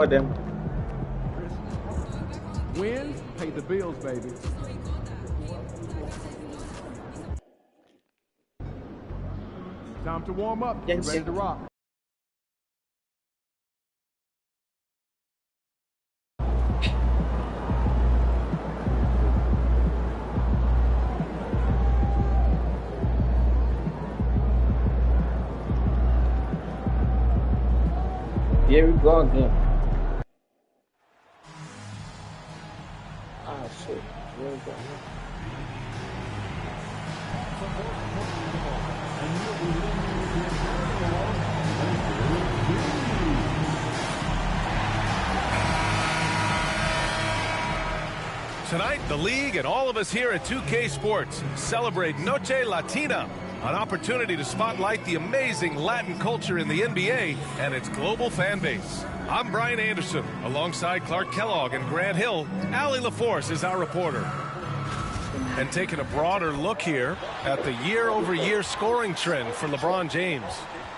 for them. Wins pay the bills, baby. Time to warm up. Get ready to rock. Here we go again. Ah, shit. Here we go. Tonight, the league and all of us here at 2K Sports celebrate Noche Latina, an opportunity to spotlight the amazing Latin culture in the NBA and its global fan base. I'm Brian Anderson, alongside Clark Kellogg and Grant Hill. Allie LaForce is our reporter. And taking a broader look here at the year-over-year scoring trend for LeBron James.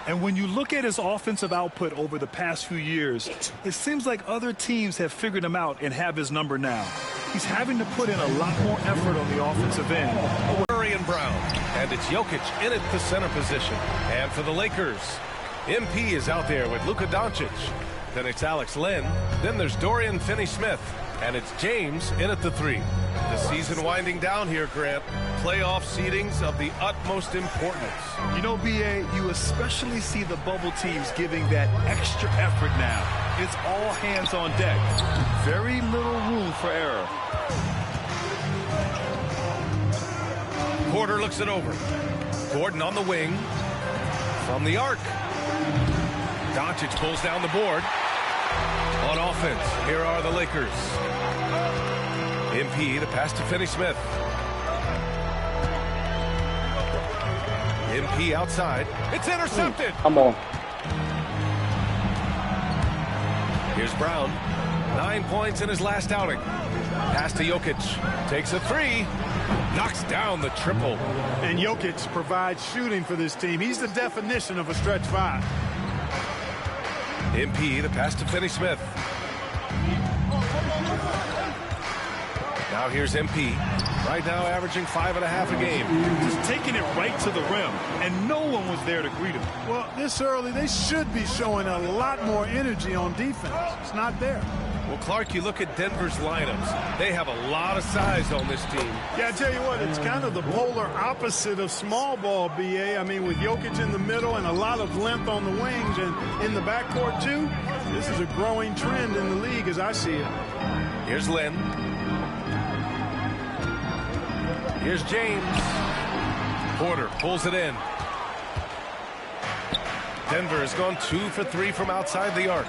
And when you look at his offensive output over the past few years, it seems like other teams have figured him out and have his number now. He's having to put in a lot more effort on the offensive end. Murray and Brown, and it's Jokic in at the center position. And for the Lakers, MP is out there with Luka Doncic. Then it's Alex Len. Then there's Dorian Finney-Smith. And it's James in at the 3. The season winding down here, Grant. Playoff seedings of the utmost importance. You know, B.A., you especially see the bubble teams giving that extra effort now. It's all hands on deck. Very little room for error. Porter looks it over. Gordon on the wing. From the arc. Doncic pulls down the board. On offense, here are the Lakers. MP, the pass to Finney-Smith. MP outside. It's intercepted. Come on. Here's Brown. 9 points in his last outing. Pass to Jokic. Takes a 3. Knocks down the triple. And Jokic provides shooting for this team. He's the definition of a stretch 5. MP, the pass to Finney-Smith. Now here's MP. Right now averaging 5.5 a game. Just taking it right to the rim, and no one was there to greet him. Well, this early, they should be showing a lot more energy on defense. It's not there. Well, Clark, you look at Denver's lineups. They have a lot of size on this team. Yeah, I tell you what, it's kind of the polar opposite of small ball, B.A. I mean, with Jokic in the middle and a lot of length on the wings and in the backcourt, too, this is a growing trend in the league as I see it. Here's Len. Here's James. Porter pulls it in. Denver has gone 2 for 3 from outside the arc.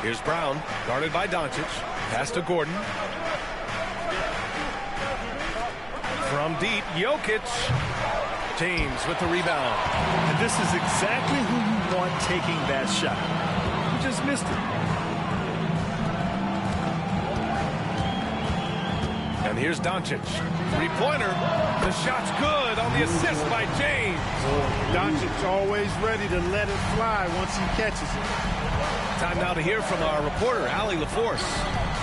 Here's Brown, guarded by Doncic. Pass to Gordon. From deep, Jokic. James with the rebound. And this is exactly who you want taking that shot. He just missed it. And here's Doncic. Three-pointer. The shot's good on the assist by James. Doncic's always ready to let it fly once he catches it. Time now to hear from our reporter, Allie LaForce.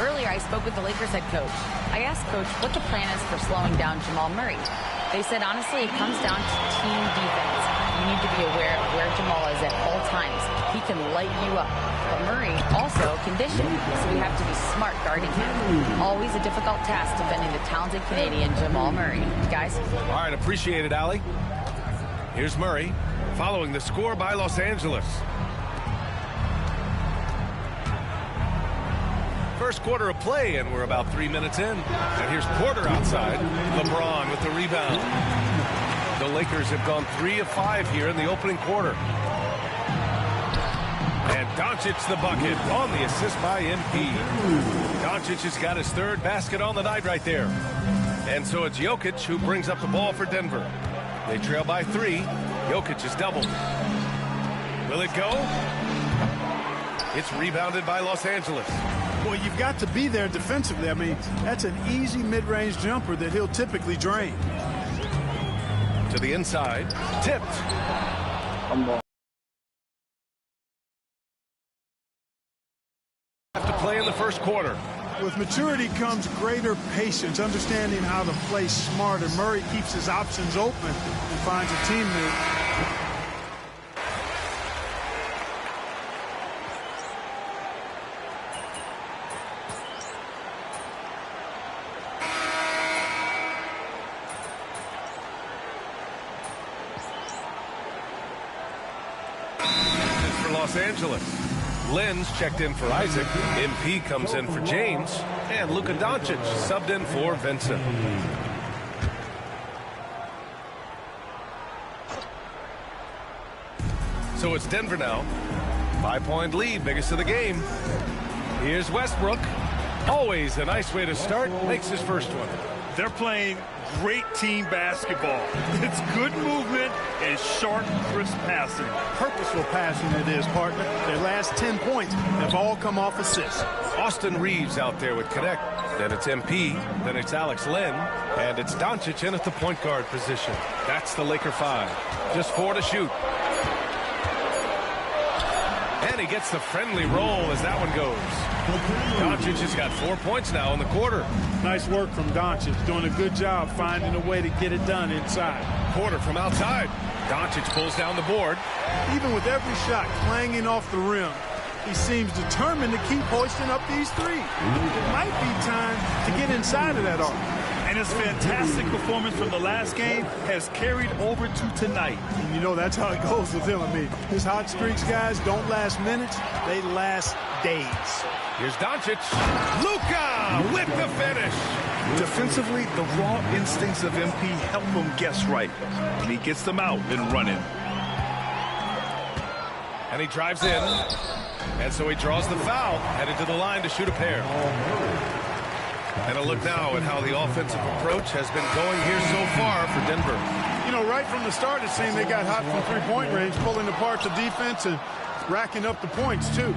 Earlier, I spoke with the Lakers head coach. I asked Coach what the plan is for slowing down Jamal Murray. They said, honestly, it comes down to team defense. You need to be aware of where Jamal is at all times. He can light you up. But Murray also conditioned, so we have to be smart guarding him. Always a difficult task defending the talented Canadian Jamal Murray. Guys? All right, appreciate it, Allie. Here's Murray, following the score by Los Angeles. First quarter of play, and we're about 3 minutes in. And here's Porter outside. LeBron with the rebound. The Lakers have gone 3 of 5 here in the opening quarter. And Doncic the bucket on the assist by MP. Doncic has got his 3rd basket on the night right there. And so it's Jokic who brings up the ball for Denver. They trail by 3. Jokic is doubled. Will it go? It's rebounded by Los Angeles. Well, you've got to be there defensively. I mean, that's an easy mid-range jumper that he'll typically drain. To the inside. Tipped. Come on. play in the first quarter. With maturity comes greater patience, understanding how to play smarter. Murray keeps his options open and finds a teammate. For Los Angeles. Lynn's checked in for Isaac. MP comes in for James. And Luka Doncic subbed in for Vincent. So it's Denver now. 5-point lead, biggest of the game. Here's Westbrook. Always a nice way to start. Makes his first one. They're playing great team basketball. It's good movement and sharp, crisp passing. Purposeful passing it is, partner. Their last 10 points have all come off assists. Austin Reeves out there with Connect. Then it's MP. Then it's Alex Len. And it's Doncic in at the point guard position. That's the Laker 5. Just 4 to shoot. And he gets the friendly roll as that one goes. Doncic has got 4 points now in the quarter. Nice work from Doncic, doing a good job finding a way to get it done inside. Quarter from outside. Doncic pulls down the board. Even with every shot clanging off the rim, he seems determined to keep hoisting up these threes. It might be time to get inside of that arc. And his fantastic performance from the last game has carried over to tonight. And you know, that's how it goes with him. I mean, his hot streaks, guys, don't last minutes. They last days. Here's Doncic. Luka with the finish. Defensively, the raw instincts of MP help him guess right. And he gets them out and running. And he drives in. And so he draws the foul, headed to the line to shoot a pair. And a look now at how the offensive approach has been going here so far for Denver. You know, right from the start, it seemed they got hot from three-point range, pulling apart the defense and racking up the points, too.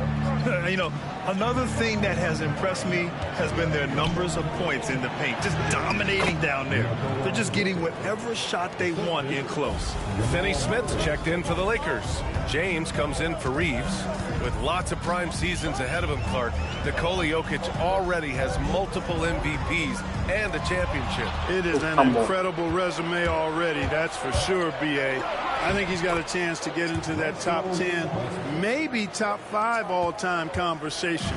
You know, another thing that has impressed me has been their numbers of points in the paint, just dominating down there. They're just getting whatever shot they want in close. Finney Smith checked in for the Lakers. James comes in for Reeves. With lots of prime seasons ahead of him, Clark, Nikola Jokic already has multiple MVPs and a championship. It is an incredible resume already, that's for sure, B.A. I think he's got a chance to get into that top 10, maybe top 5 all-time conversation.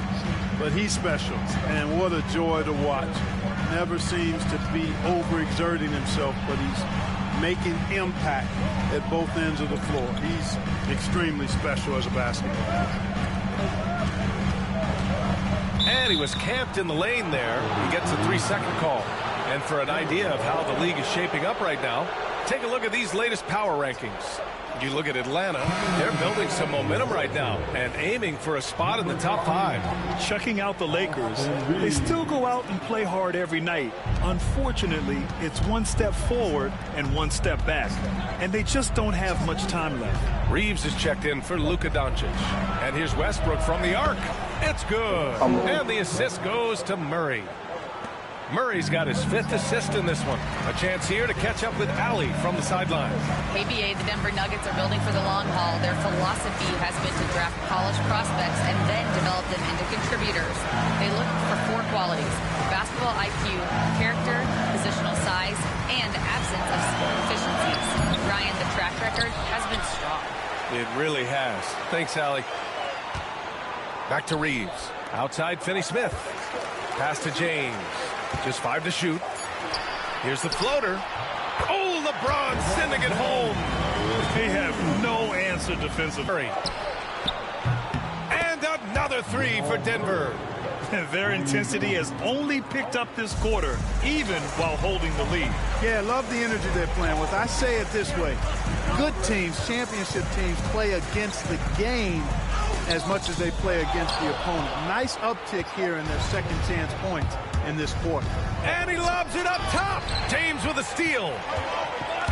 But he's special, and what a joy to watch. Never seems to be overexerting himself, but he's making impact at both ends of the floor. He's extremely special as a basketball. And he was camped in the lane there. He gets a 3-second call. And for an idea of how the league is shaping up right now, take a look at these latest power rankings. You look at Atlanta, they're building some momentum right now and aiming for a spot in the top 5. Checking out the Lakers, they still go out and play hard every night. Unfortunately, it's one step forward and one step back, and they just don't have much time left. Reeves is checked in for Luka Doncic. And here's Westbrook from the arc. It's good. And the assist goes to Murray. Murray's got his 5th assist in this one. A chance here to catch up with Allie from the sideline. KBA, the Denver Nuggets are building for the long haul. Their philosophy has been to draft polished prospects and then develop them into contributors. They look for 4 qualities: basketball IQ, character, positional size, and absence of efficiencies. Ryan, the track record has been strong. It really has. Thanks, Allie. Back to Reeves. Outside, Finney Smith. Pass to James. Just 5 to shoot. Here's the floater. Oh, LeBron sending it home. They have no answer defensively. And another 3 for Denver. Their intensity has only picked up this quarter, even while holding the lead. Yeah, I love the energy they're playing with. I say it this way. Good teams, championship teams, play against the game as much as they play against the opponent. Nice uptick here in their second chance points in this quarter. And he lobs it up top. James with a steal.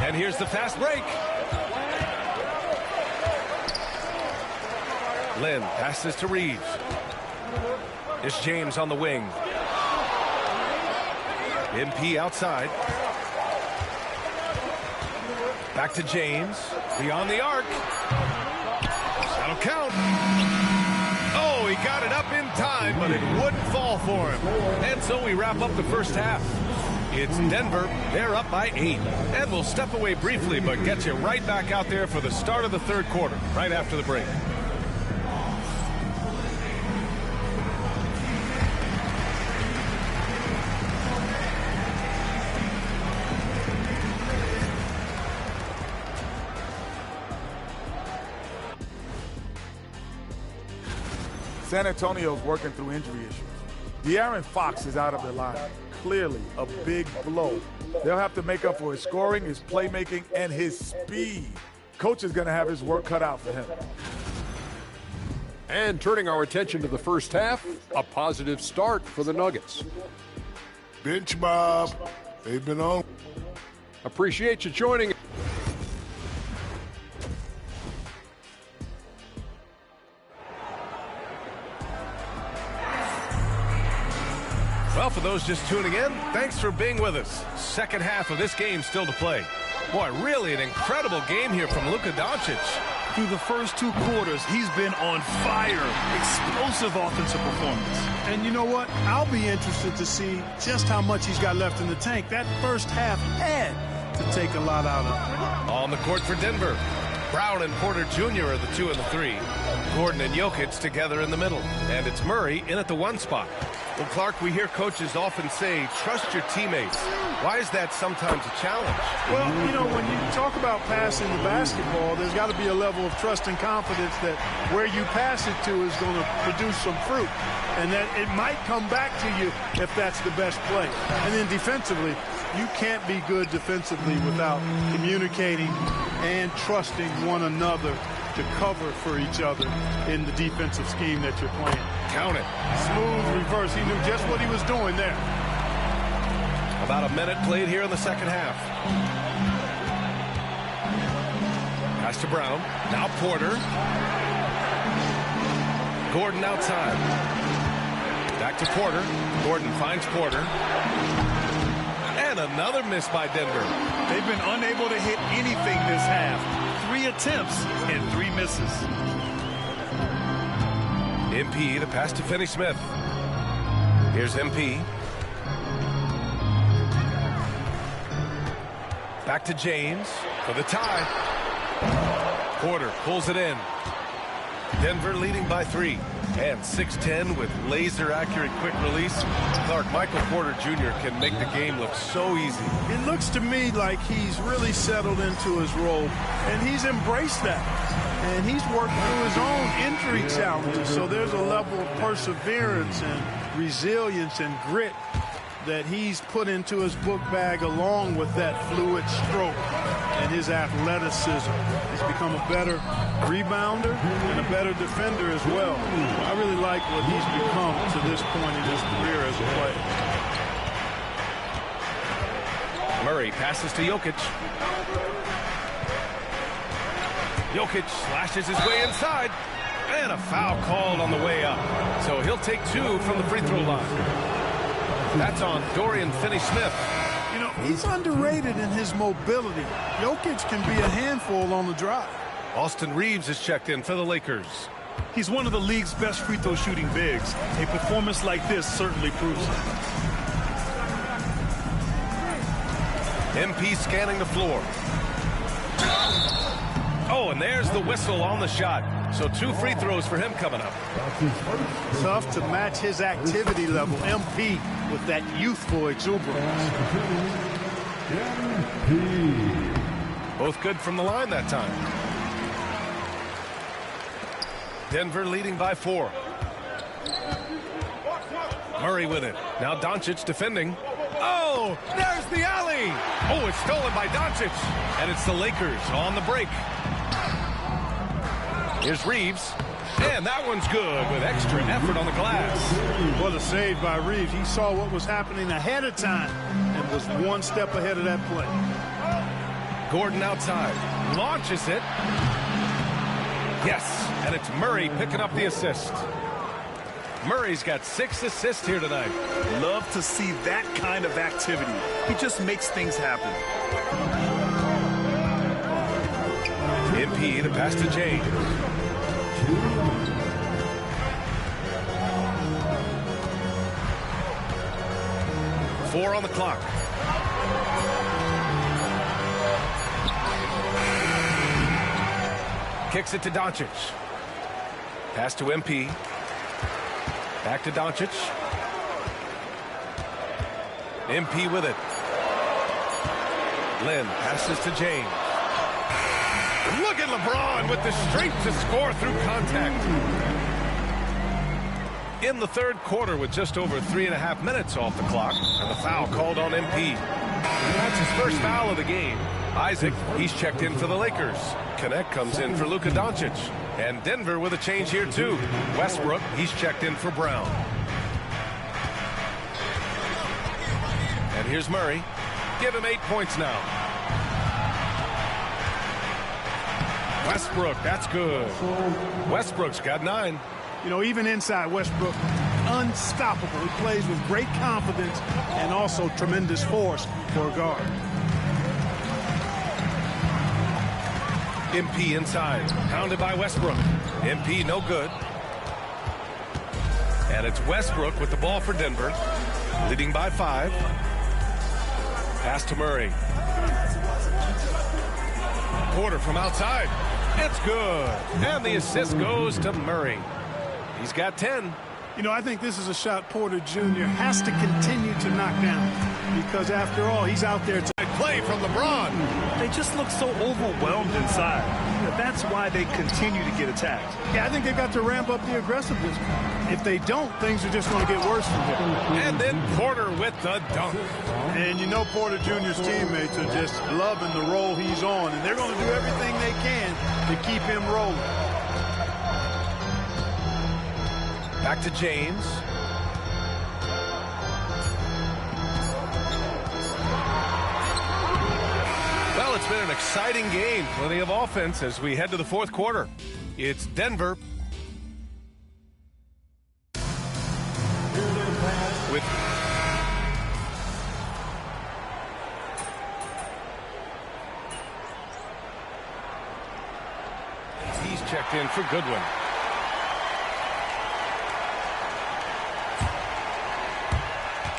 And here's the fast break. Lynn passes to Reeves. It's James on the wing. MP outside. Back to James. Beyond the arc. That'll count. Oh, he got it up in time, but it wouldn't fall for him. And so we wrap up the first half. It's Denver. They're up by 8. And we'll step away briefly, but get you right back out there for the start of the third quarter, right after the break. San Antonio's working through injury issues. De'Aaron Fox is out of the lineup. Clearly a big blow. They'll have to make up for his scoring, his playmaking, and his speed. Coach is going to have his work cut out for him. And turning our attention to the first half, a positive start for the Nuggets. Bench Bob, they've been on. Appreciate you joining. Well, for those just tuning in, thanks for being with us. Second half of this game still to play. Boy, really an incredible game here from Luka Doncic. Through the first 2 quarters, he's been on fire. Explosive offensive performance. And you know what? I'll be interested to see just how much he's got left in the tank. That first half had to take a lot out of him. On the court for Denver, Brown and Porter Jr. are the 2 and the 3. Gordon and Jokic together in the middle. And it's Murray in at the 1 spot. Well, Clark, we hear coaches often say, trust your teammates. Why is that sometimes a challenge? Well, you know, when you talk about passing the basketball, there's got to be a level of trust and confidence that where you pass it to is going to produce some fruit. And that it might come back to you if that's the best play. And then defensively, you can't be good defensively without communicating and trusting one another to cover for each other in the defensive scheme that you're playing. Count it. Smooth reverse. He knew just what he was doing there. About a minute played here in the second half. Pass to Brown. Now Porter. Gordon outside. Back to Porter. Gordon finds Porter. And another miss by Denver. They've been unable to hit anything this half. 3 attempts and 3 misses. MP, the pass to Finney-Smith. Here's MP. Back to James for the tie. Porter pulls it in. Denver leading by 3. And 6'10" with laser-accurate quick release. Clark, Michael Porter Jr. can make the game look so easy. It looks to me like he's really settled into his role, and he's embraced that. And he's worked through his own injury challenges, so there's a level of perseverance and resilience and grit that he's put into his book bag along with that fluid stroke and his athleticism. He's become a better rebounder and a better defender as well. I really like what he's become to this point in his career as a player. Murray passes to Jokic. Jokic slashes his way inside. And a foul called on the way up. So he'll take 2 from the free throw line. That's on Dorian Finney-Smith. You know, he's underrated in his mobility. Jokic can be a handful on the drive. Austin Reeves is checked in for the Lakers. He's one of the league's best free throw shooting bigs. A performance like this certainly proves it. MP scanning the floor. Oh, and there's the whistle on the shot. So 2 free throws for him coming up. Tough to match his activity level. MP with that youthful exuberance. Both good from the line that time. Denver leading by 4. Murray with it. Now Doncic defending. Oh, there's the alley. Oh, it's stolen by Doncic. And it's the Lakers on the break. Here's Reeves. And that one's good with extra effort on the glass. What a save by Reeves. He saw what was happening ahead of time and was 1 step ahead of that play. Gordon outside. Launches it. Yes, and it's Murray picking up the assist. Murray's got 6 assists here tonight. Love to see that kind of activity. He just makes things happen. MP, the pass to James. 4 on the clock. Kicks it to Doncic. Pass to MP. Back to Doncic. MP with it. Lynn passes to James. Look at LeBron with the strength to score through contact. In the third quarter with just over 3.5 minutes off the clock, and the foul called on MP. That's his first foul of the game. Isaac, he's checked in for the Lakers. Connect comes in for Luka Doncic. And Denver with a change here too. Westbrook, he's checked in for Brown. And here's Murray. Give him 8 points now. Westbrook, that's good. Westbrook's got 9. You know, even inside, Westbrook, unstoppable. He plays with great confidence and also tremendous force for a guard. MP inside, pounded by Westbrook. MP no good. And it's Westbrook with the ball for Denver, leading by 5. Pass to Murray. Porter from outside. It's good. And the assist goes to Murray. He's got 10. You know, I think this is a shot Porter Jr. has to continue to knock down because, after all, he's out there to play from LeBron. They just look so overwhelmed inside. That's why they continue to get attacked. Yeah, I think they've got to ramp up the aggressiveness. If they don't, things are just going to get worse from here. And then Porter with the dunk. And you know Porter Jr.'s teammates are just loving the role he's on, and they're going to do everything they can to keep him rolling. Back to James. Well, it's been an exciting game. Plenty of offense as we head to the fourth quarter. It's Denver with he's checked in for Goodwin.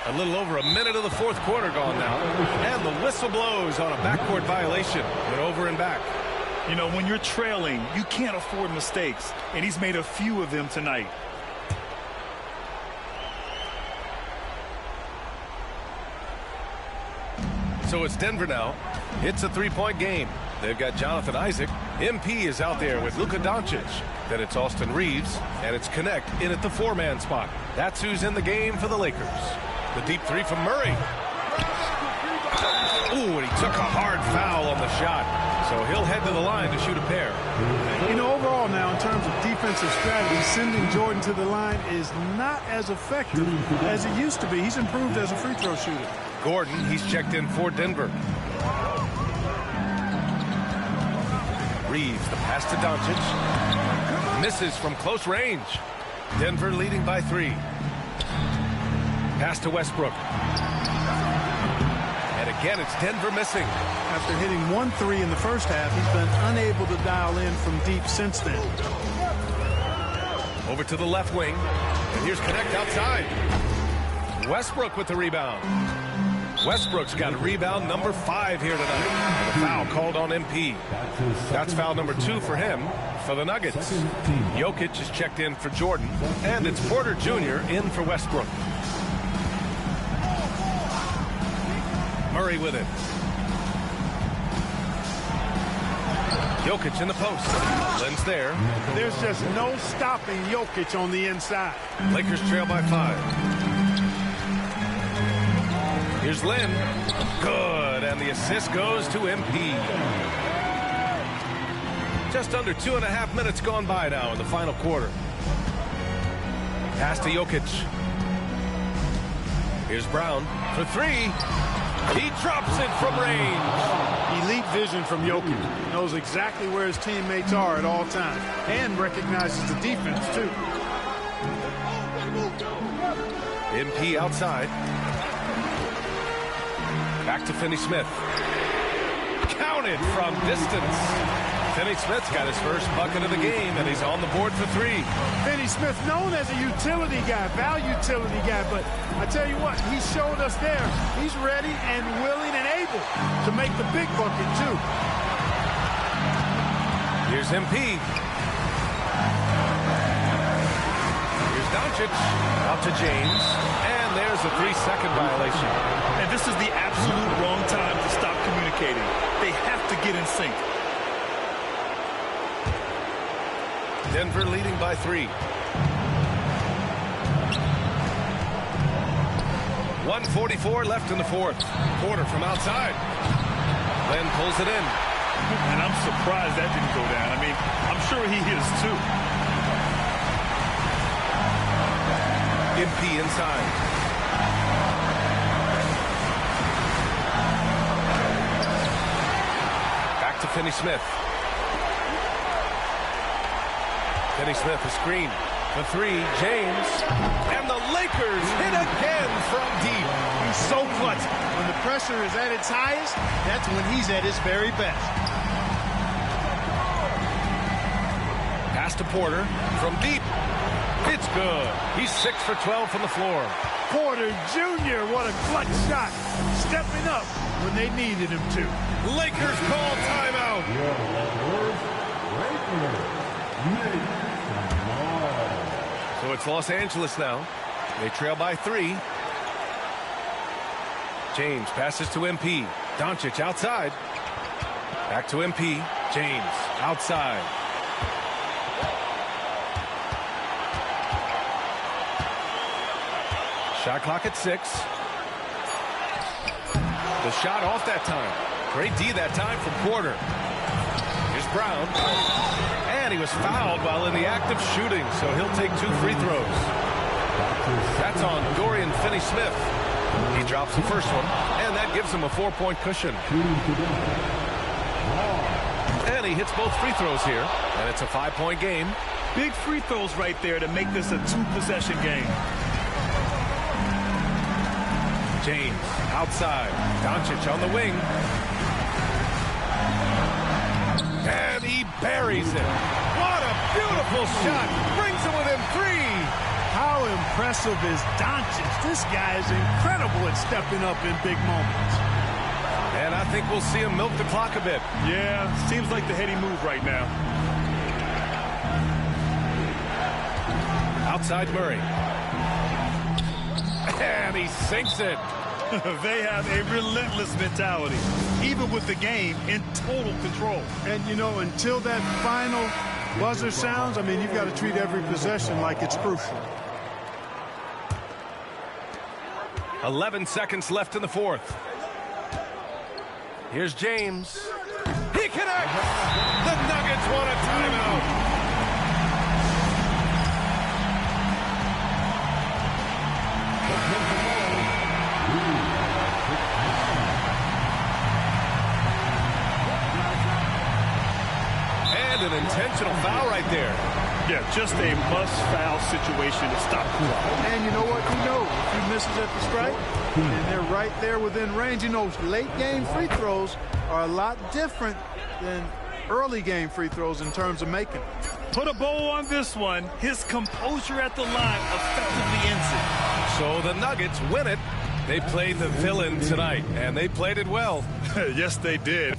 A little over a minute of the fourth quarter gone now. And the whistle blows on a backcourt violation. Went over and back. You know, when you're trailing, you can't afford mistakes. And he's made a few of them tonight. So it's Denver now. It's a three-point game. They've got Jonathan Isaac. MP is out there with Luka Doncic. Then it's Austin Reeves. And it's Connect in at the 4-man spot. That's who's in the game for the Lakers. The deep 3 from Murray. Ooh, and he took a hard foul on the shot. So he'll head to the line to shoot a pair. You know, overall now, in terms of defensive strategy, sending Jordan to the line is not as effective as it used to be. He's improved as a free throw shooter. Gordon, he's checked in for Denver. Reeves, the pass to Doncic. Misses from close range. Denver leading by 3. Pass to Westbrook. And again, it's Denver missing. After hitting 1 3 in the first half, he's been unable to dial in from deep since then. Over to the left wing. And here's Connect outside. Westbrook with the rebound. Westbrook's got rebound number 5 here tonight. And a foul called on MP. That's foul number 2 for him for the Nuggets. Jokic is checked in for Jordan. And it's Porter Jr. in for Westbrook. Murray with it. Jokic in the post. Lynn's there. There's just no stopping Jokic on the inside. Lakers trail by 5. Here's Lynn. Good. And the assist goes to MP. Just under 2.5 minutes gone by now in the final quarter. Pass to Jokic. Here's Brown for 3. He drops it from range. Elite vision from Jokic. He knows exactly where his teammates are at all times and recognizes the defense, too. MP outside. Back to Finney-Smith. Counted from distance. Finney Smith's got his first bucket of the game, and he's on the board for 3. Finney Smith, known as a utility guy, utility guy, but I tell you what, he showed us there. He's ready and willing and able to make the big bucket, too. Here's MP. Here's Doncic. Out to James. And there's a 3-second violation. And this is the absolute wrong time to stop communicating. They have to get in sync. Denver leading by 3. 1:44 left in the fourth. Porter from outside. Len pulls it in. And I'm surprised that didn't go down. I mean, I'm sure he is too. MP inside. Back to Finney Smith. Finney Smith, a screen. The 3, James. And the Lakers hit again from deep. He's so clutch. When the pressure is at its highest, that's when he's at his very best. Pass to Porter from deep. It's good. He's 6 for 12 from the floor. Porter Jr., what a clutch shot. Stepping up when they needed him to. Lakers call timeout. So it's Los Angeles now. They trail by 3. James passes to MP. Doncic outside. Back to MP. James outside. Shot clock at 6. The shot off that time. Great D that time from Porter. Here's Brown. And he was fouled while in the act of shooting, so he'll take 2 free throws. That's on Dorian Finney-Smith. He drops the first one, and that gives him a 4-point cushion. And he hits both free throws here, and it's a 5-point game. Big free throws right there to make this a 2-possession game. James outside. Doncic on the wing. And he buries it. What a beautiful shot. Brings him within 3. How impressive is Doncic? This guy is incredible at stepping up in big moments. And I think we'll see him milk the clock a bit. Yeah, seems like the heady move right now. Outside Murray. And he sinks it. They have a relentless mentality, even with the game in total control. And, you know, until that final buzzer sounds, I mean, you've got to treat every possession like it's crucial. 11 seconds left in the fourth. Here's James. He connects. The Nuggets want a timeout. And an intentional foul right there. Yeah, just a must-foul situation to stop the clock. And you know what? You know, if he misses at the strike, and they're right there within range, you know, late-game free throws are a lot different than early-game free throws in terms of making. Put a bow on this one. His composure at the line effectively ends it. So the Nuggets win it. They played the villain tonight, and they played it well. Yes, they did.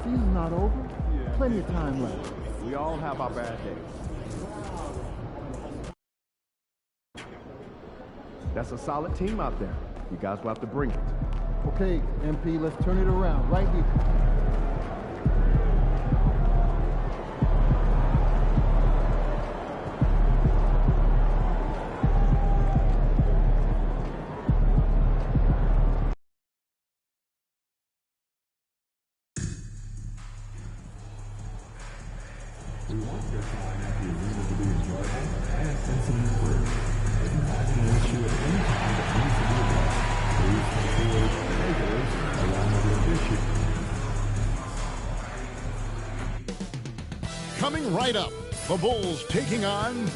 Season's not over. Plenty of time left. We all have our bad days. That's a solid team out there. You guys will have to bring it. Okay, MP, let's turn it around right here. We want your time at the arena to be enjoyable and incident-free. If you have an issue at any time that needs to be addressed, please consider regulars along with your issue. coming right up. The Bulls taking on...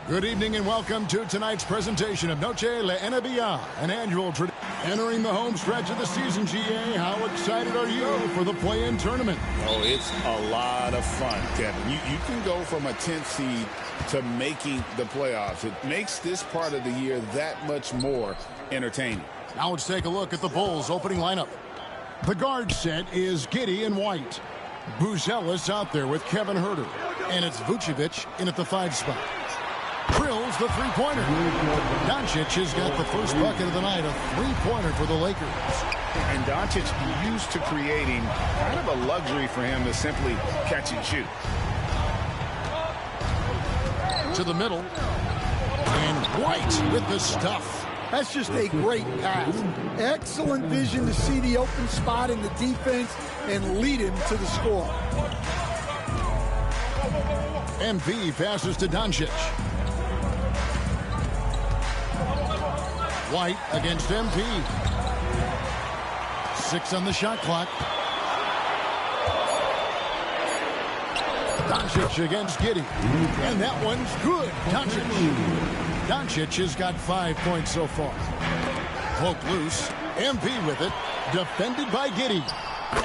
Good evening and welcome to tonight's presentation of Noche La NBA, an annual tradition. Entering the home stretch of the season, GA, how excited are you for the play-in tournament? Oh, it's a lot of fun, Kevin. You can go from a 10th seed to making the playoffs. It makes this part of the year that much more entertaining. Now let's take a look at the Bulls' opening lineup. The guard set is Giddey and White. Buzelis out there with Kevin Huerter. And it's Vucevic in at the 5 spot. Drills the three-pointer. Doncic has got the first bucket of the night, a three-pointer for the Lakers. And Doncic used to creating kind of a luxury for him to simply catch and shoot. To the middle. And White with the stuff. That's just a great pass. Excellent vision to see the open spot in the defense and lead him to the score. MP passes to Doncic. White against MP. 6 on the shot clock. Doncic against Giddey. And that one's good. Doncic has got 5 points so far. Poked loose. MP with it. Defended by Giddey.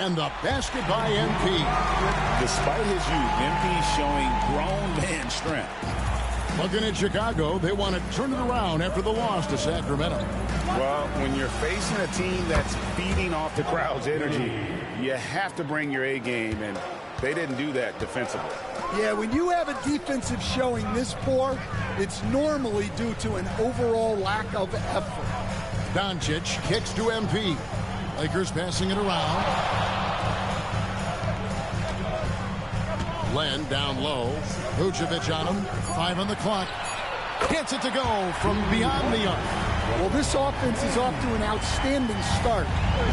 And the basket by MP. Despite his youth, MP showing grown man strength. Looking at Chicago, they want to turn it around after the loss to Sacramento. Well, when you're facing a team that's feeding off the crowd's energy, you have to bring your A game, and they didn't do that defensively. Yeah, when you have a defensive showing this poor, it's normally due to an overall lack of effort. Doncic kicks to MP. Lakers passing it around. Len down low. Vucevic on him. 5 on the clock. Gets it to go from beyond the arc. Well, this offense is off to an outstanding start.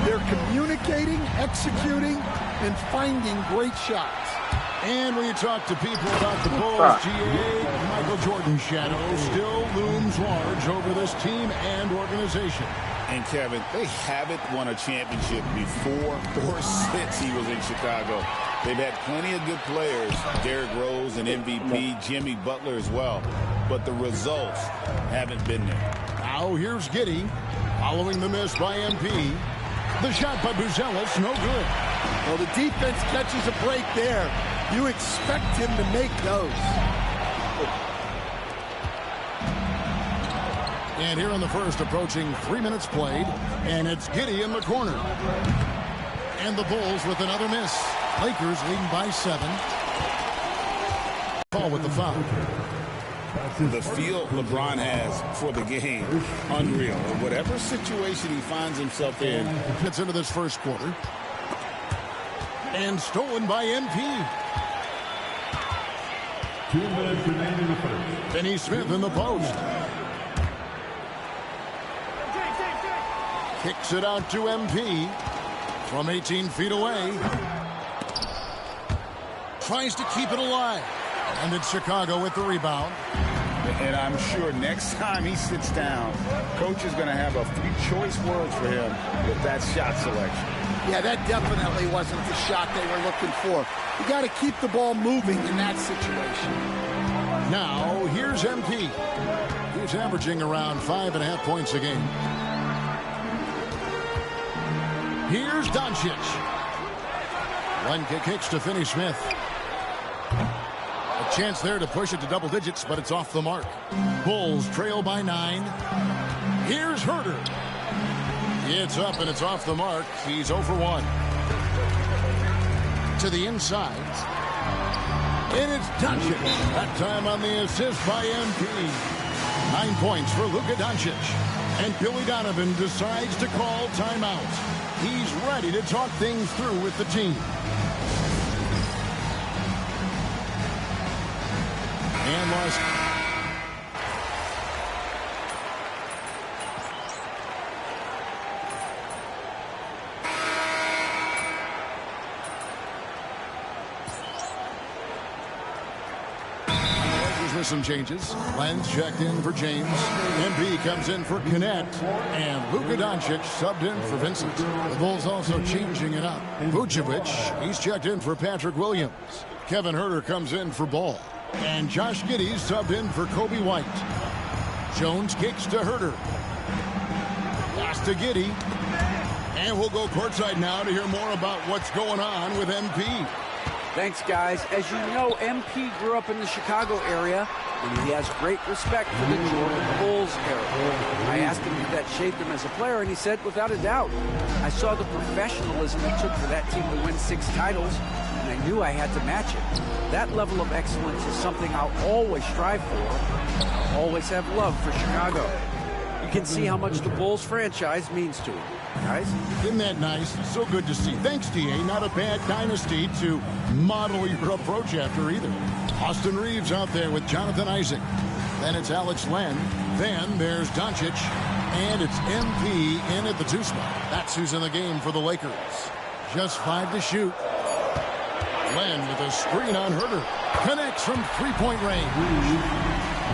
They're communicating, executing, and finding great shots. And when you talk to people about the Bulls, GA, Michael Jordan's shadow still looms large over this team and organization. And Kevin, they haven't won a championship before or since he was in Chicago. They've had plenty of good players, Derrick Rose and MVP, Jimmy Butler as well. But the results haven't been there. Now here's Giddey, following the miss by MP. The shot by Buzelis, no good. Well, the defense catches a break there. You expect him to make those. And here in the first, approaching 3 minutes played, and it's Giddey in the corner. And the Bulls with another miss. Lakers leading by 7. Paul with the foul. The feel LeBron has for the game, unreal. Whatever situation he finds himself in. Gets into this first quarter. And stolen by MP. 2 minutes remaining in the first. Finney Smith in the post. Kicks it out to MP from 18 feet away. Tries to keep it alive. And it's Chicago with the rebound. And I'm sure next time he sits down, coach is going to have a few choice words for him with that shot selection. Yeah, that definitely wasn't the shot they were looking for. You got to keep the ball moving in that situation. Now, here's MP. He's averaging around 5.5 points a game. Here's Doncic. One kick kicks to Finney Smith. A chance there to push it to double digits, but it's off the mark. Bulls trail by 9. Here's Huerter. It's up and it's off the mark. He's 0 for 1. To the inside. And it's Doncic. That time on the assist by MP. 9 points for Luka Doncic. And Billy Donovan decides to call timeout. He's ready to talk things through with the team. And lost. are some changes. Len's checked in for James. MP comes in for Connect. And Luka Doncic subbed in for Vincent. The Bulls also changing it up. Vucevic, he's checked in for Patrick Williams. Kevin Huerter comes in for Ball. And Josh Giddey subbed in for Kobe White. Jones kicks to Huerter. Pass to Giddey. And we'll go courtside now to hear more about what's going on with MP. Thanks, guys. As you know, MP grew up in the Chicago area, and he has great respect for the Jordan Bulls era. I asked him if that shaped him as a player, and he said, without a doubt. I saw the professionalism he took for that team to win 6 titles, and I knew I had to match it. That level of excellence is something I'll always strive for. I'll always have love for Chicago. You can see how much the Bulls franchise means to him. Guys? Isn't that nice? So good to see. Thanks, DA. Not a bad dynasty to model your approach after either. Austin Reeves out there with Jonathan Isaac. Then it's Alex Len. Then there's Doncic. And it's MP in at the 2 spot. That's who's in the game for the Lakers. Just 5 to shoot. Len with a screen on Huerter. Connects from 3-point range.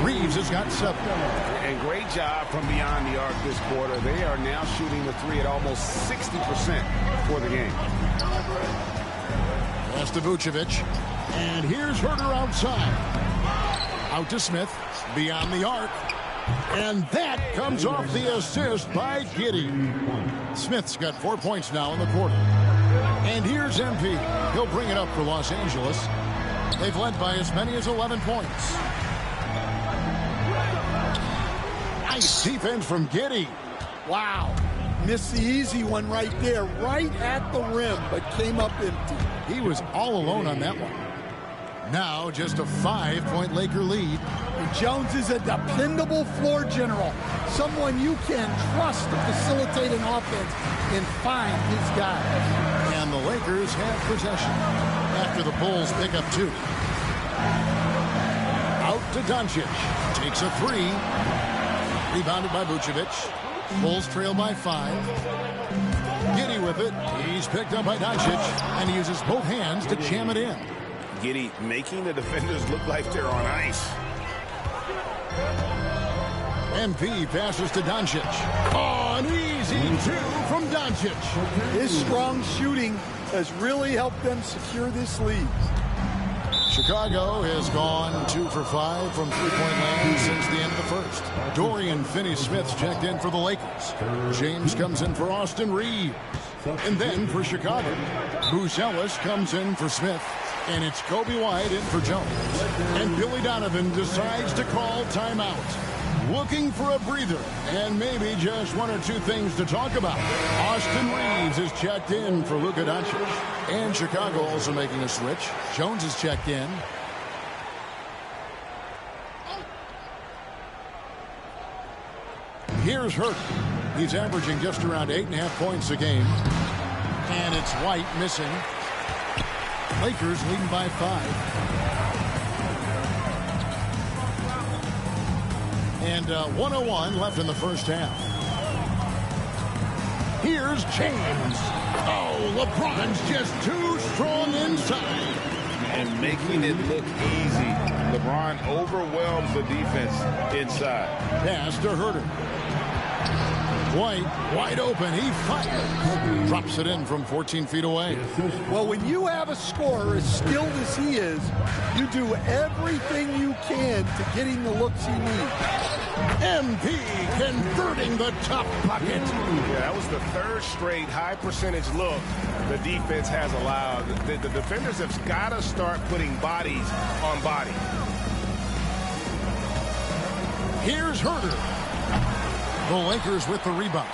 Reeves has got 7. And great job from beyond the arc this quarter. They are now shooting the 3 at almost 60% for the game. Pass to Vucevic. And here's Huerter outside. Out to Smith. Beyond the arc. And that comes off the assist by Giddey. Smith's got 4 points now in the quarter. And here's MP. He'll bring it up for Los Angeles. They've led by as many as 11 points. Nice defense from Giddey. Wow. Missed the easy one right there, right at the rim, but came up empty. He was all alone on that one. Now just a 5-point Laker lead. And Jones is a dependable floor general, someone you can trust to facilitate an offense and find his guy. And the Lakers have possession after the Bulls pick up 2. Out to Doncic. Takes a 3. Rebounded by Vucevic. Bulls trail by 5. Giddey with it. He's picked up by Doncic, and he uses both hands to jam it in. Giddey making the defenders look like they're on ice. MP passes to Doncic. Oh, an easy 2 from Doncic. His strong shooting has really helped them secure this lead. Chicago has gone 2 for 5 from 3-point land since the end of the first. Dorian Finney-Smith's checked in for the Lakers. James comes in for Austin Reeves. And then for Chicago, Buzelis comes in for Smith. And it's Kobe White in for Jones. And Billy Donovan decides to call timeout. Looking for a breather and maybe just 1 or 2 things to talk about. Austin Reeves is checked in for Luka Doncic. And Chicago also making a switch. Jones is checked in. Here's Huerter. He's averaging just around 8.5 points a game. And it's White missing. Lakers leading by 5. And 1:01 left in the first half. Here's James. Oh, LeBron's just too strong inside. And making it look easy. LeBron overwhelms the defense inside. Pass to Huerter. White, wide open. He fires. Drops it in from 14 feet away. Well, when you have a scorer as skilled as he is, you do everything you can to get him the looks he needs. MP converting the top bucket. Yeah, that was the 3rd straight high percentage look the defense has allowed. The defenders have got to start putting bodies on body. Here's Huerter. The Lakers with the rebound.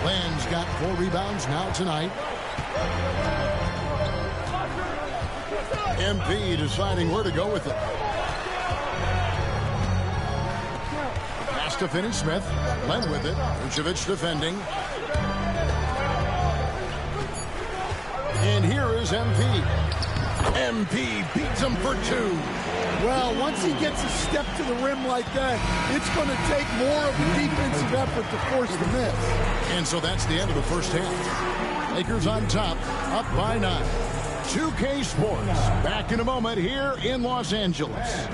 Land's got 4 rebounds now tonight. MP deciding where to go with it. Pass to Finney-Smith. Len with it. Vucevic defending. And here is MP. MP beats him for 2. Well, once he gets a step to the rim like that, it's going to take more of a defensive effort to force the miss. And so that's the end of the first half. Lakers on top, up by 9. 2K Sports, back in a moment here in Los Angeles.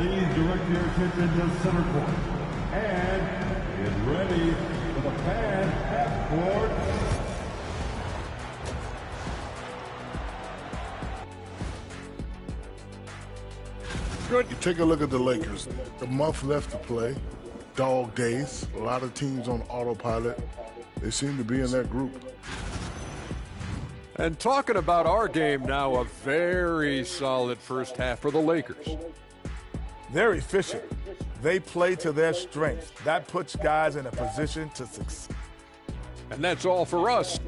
Please direct your attention to center court. And get ready for the fan half court. You take a look at the Lakers. A month left to play. Dog days. A lot of teams on autopilot. They seem to be in that group. And talking about our game now, a very solid first half for the Lakers. They're efficient. They play to their strengths. That puts guys in a position to succeed. And that's all for us.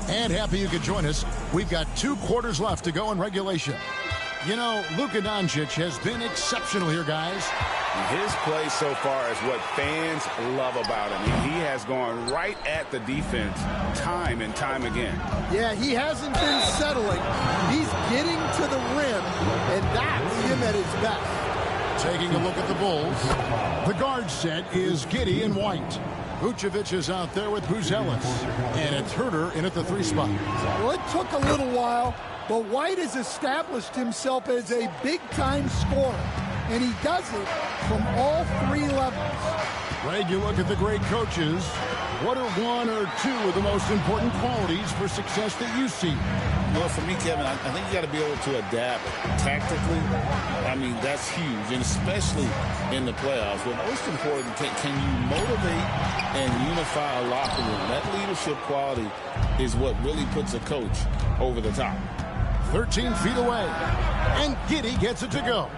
And happy you could join us. We've got 2 quarters left to go in regulation. You know, Luka Doncic has been exceptional here, guys. His play so far is what fans love about him. He has gone right at the defense time and time again. Yeah, he hasn't been settling. He's getting to the rim, and that's him at his best. Taking a look at the Bulls. The guard set is Giddey and White. Vucevic is out there with Buzelis. And it's Herter in at the 3 spot. Well, it took a little while, but White has established himself as a big-time scorer. And he does it from all 3 levels. Greg, you look at the great coaches. What are 1 or 2 of the most important qualities for success that you see? Well, for me, Kevin, I think you got to be able to adapt tactically. I mean, that's huge, and especially in the playoffs. But most important, can you motivate and unify a locker room? That leadership quality is what really puts a coach over the top. 13 feet away, and Giddey gets it to go.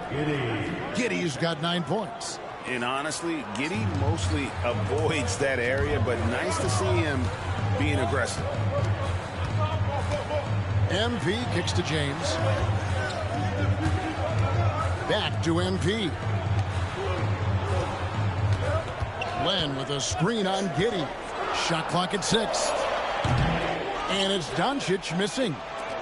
Giddey's got 9 points. And honestly, Giddey mostly avoids that area, but nice to see him being aggressive. MP kicks to James. Back to MP. Len with a screen on Giddey. Shot clock at 6. And it's Doncic missing.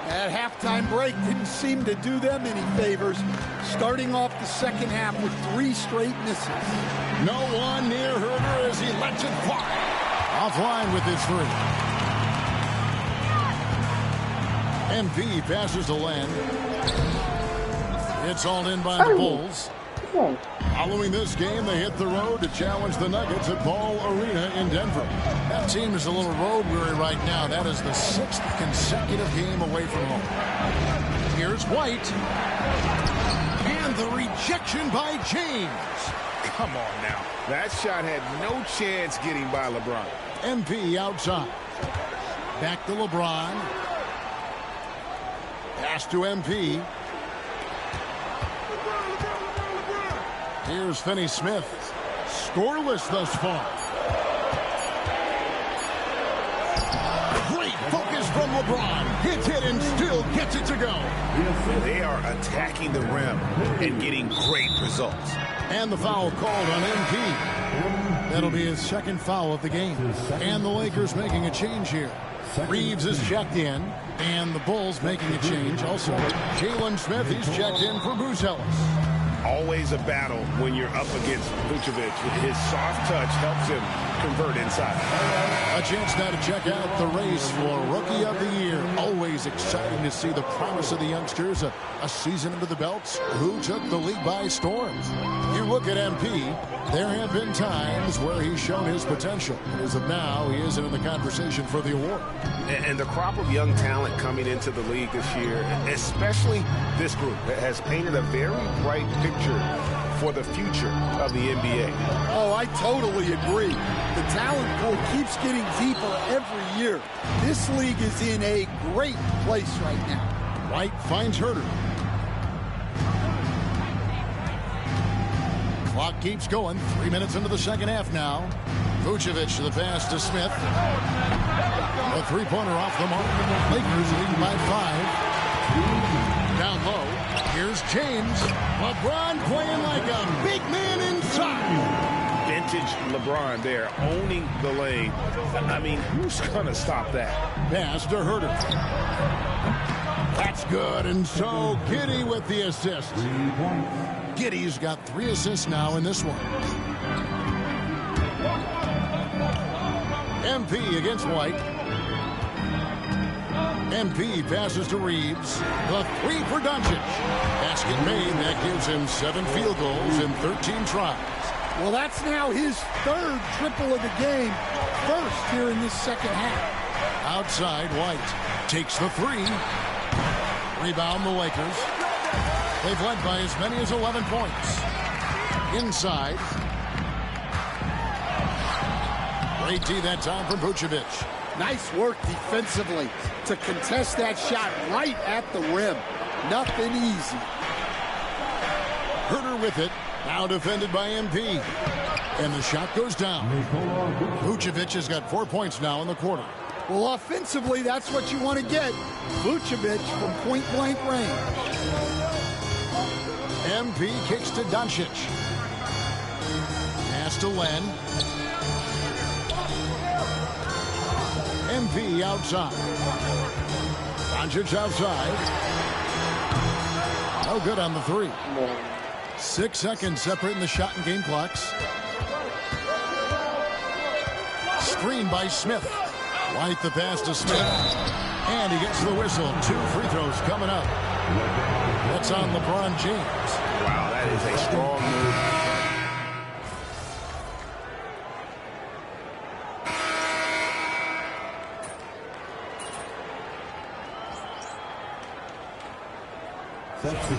That halftime break didn't seem to do them any favors, starting off the second half with 3 straight misses. No one near Herter as he lets it fly. Offline with his 3. MP passes to Len. It's all in by the Bulls. Following this game, they hit the road to challenge the Nuggets at Ball Arena in Denver. That team is a little road weary right now. That is the 6th consecutive game away from home. Here's White. And the rejection by James. Come on now. That shot had no chance getting by LeBron. MP outside. Back to LeBron. Pass to MP. Here's Finney-Smith. Scoreless thus far. Great focus from LeBron. Hits it and still gets it to go. They are attacking the rim and getting great results. And the foul called on MP. That'll be his 2nd foul of the game. And the Lakers making a change here. Reeves is checked in, and the Bulls making a change also. Jalen Smith, he's checked in for Buzelis. Always a battle when you're up against Vucevic. His soft touch helps him convert inside. A chance now to check out the race for Rookie of the Year. Always exciting to see the promise of the youngsters. A season into the belts. Who took the league by storm? You look at MP, there have been times where he's shown his potential. And as of now, he isn't in the conversation for the award. And the crop of young talent coming into the league this year, especially this group, has painted a very bright picture for the future of the NBA. Oh, I totally agree. The talent pool keeps getting deeper every year. This league is in a great place right now. White finds Herter. Clock keeps going. 3 minutes into the second half now. Vucevic to the pass to Smith. A 3-pointer off the mark. Lakers leading by 5. Down low. Here's James. LeBron playing like a big man inside. Vintage LeBron there, owning the lane. I mean, who's going to stop that? Pass to Herter. That's good, and so Giddey with the assist. Giddey's got 3 assists now in this one. MP against White. MP passes to Reeves. The three for Doncic. Basket made. That gives him 7 field goals in 13 tries. Well, that's now his 3rd triple of the game. First here in this second half. Outside, White takes the 3. Rebound the Lakers. They've led by as many as 11 points. Inside. Great D that time from Vucevic. Nice work defensively to contest that shot right at the rim. Nothing easy. Herter with it. Now defended by MP. And the shot goes down. Vucevic has got 4 points now in the quarter. Well, offensively, that's what you want to get. Vucevic from point-blank range. MP kicks to Doncic. Pass to Len. MP outside. Doncic outside. No good on the 3. 6 seconds separating the shot and game clocks. Screen by Smith. White the pass to Smith. And he gets the whistle. 2 free throws coming up. That's on LeBron James. Wow, that is a strong move.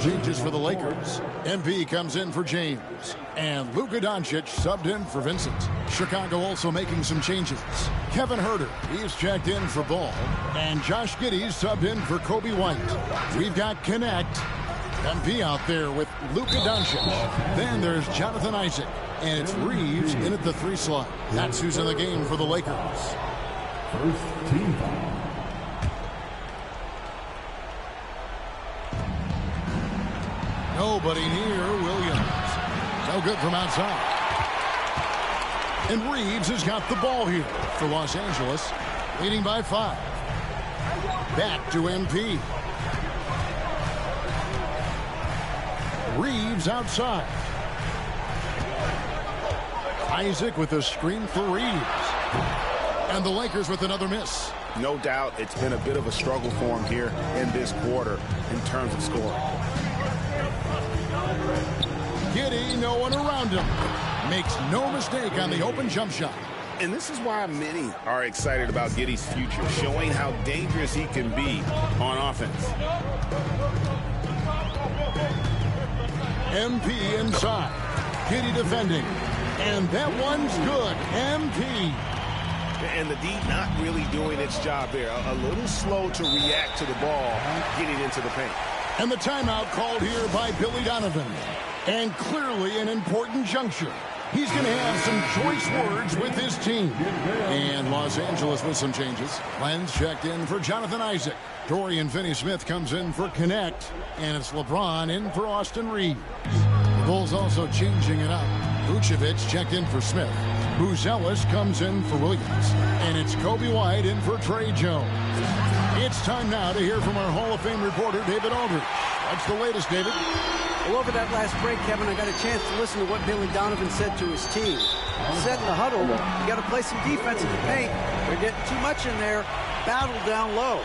Changes for the Lakers. MP comes in for James. And Luka Doncic subbed in for Vincent. Chicago also making some changes. Kevin Herter, he's checked in for Ball. And Josh Giddey subbed in for Kobe White. We've got Connect. MP out there with Luka Doncic. Then there's Jonathan Isaac. And it's Reeves in at the 3 slot. That's who's in the game for the Lakers. First team foul. Nobody near Williams. No good from outside. And Reeves has got the ball here for Los Angeles, leading by 5. Back to MP. Reeves outside. Isaac with a screen for Reeves. And the Lakers with another miss. No doubt it's been a bit of a struggle for him here in this quarter in terms of scoring. Giddey, no one around him. Makes no mistake on the open jump shot. And this is why many are excited about Giddey's future, showing how dangerous he can be on offense. MP inside. Giddey defending. And that one's good. MP. And the D not really doing its job there. A little slow to react to the ball getting into the paint. And the timeout called here by Billy Donovan. And clearly an important juncture. He's going to have some choice words with his team. And Los Angeles with some changes. Len's checked in for Jonathan Isaac. Dorian Finney-Smith comes in for Connect. And it's LeBron in for Austin Reeves. The Bulls also changing it up. Vucevic checked in for Smith. Buzelis comes in for Williams. And it's Kobe White in for Trey Jones. It's time now to hear from our Hall of Fame reporter, David Aldridge. What's the latest, David? Well, over that last break, Kevin, I got a chance to listen to what Billy Donovan said to his team. He said in the huddle, you got to play some defense in the paint. They're getting too much in there. Battle down low.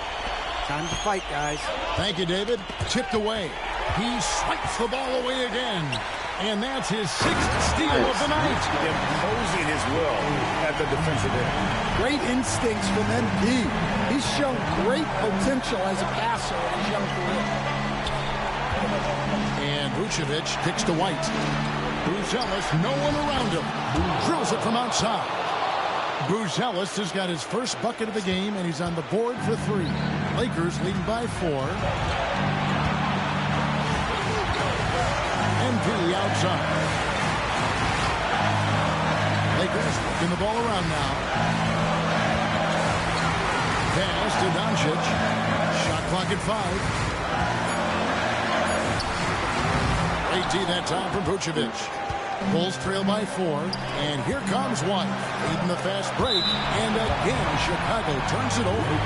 Time to fight, guys. Thank you, David. Tipped away. He swipes the ball away again. And that's his 6th steal of the night. Imposing his will at the defensive end. Great instincts from MP. He's shown great potential as a passer in his young career. And Vucevic kicks to White. Buzelis, no one around him. Drills it from outside. Buzelis has got his first bucket of the game, and he's on the board for 3. Lakers leading by 4. MP outside. Lakers working the ball around now. Pass to Doncic. Shot clock at 5. Great D that time from Vucevic. Bulls trail by 4. And here comes White. Leading the fast break. And again, Chicago turns it over.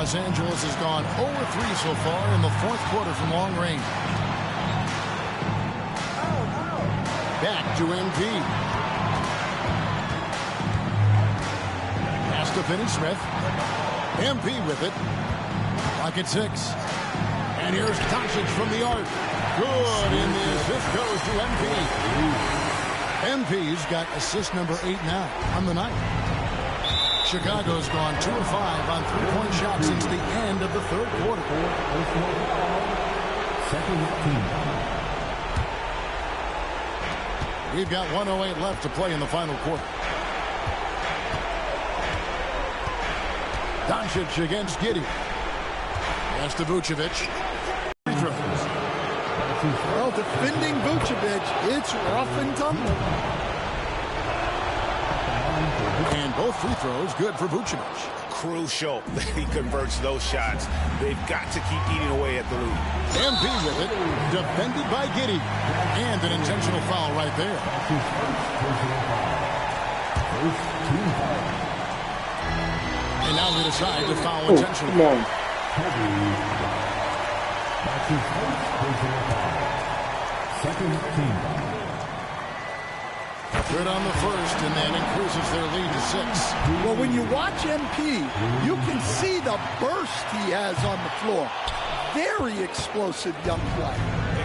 Los Angeles has gone 0-3 so far in the fourth quarter from long range. Back to MP. Pass to Finney-Smith. MP with it. Clock at 6. And here's Doncic from the arc. Good, and the assist goes to MP. MP's got assist number 8 now on the night. Chicago's gone 2 of 5 on three-point shots since the end of the third quarter. We've got 1:08 left to play in the final quarter. Doncic against Giddey. Pass to Vucevic. Free throws. Well, defending Vucevic, it's rough and tumble. And both free throws good for Vucevic. Crucial that he converts those shots. They've got to keep eating away at the lead. MP with it, defended by Giddey. And an intentional foul right there. And now they decide to foul intentionally. Second team. Good on the first, and that increases their lead to 6. Well, when you watch MP, you can see the burst he has on the floor. Very explosive young player.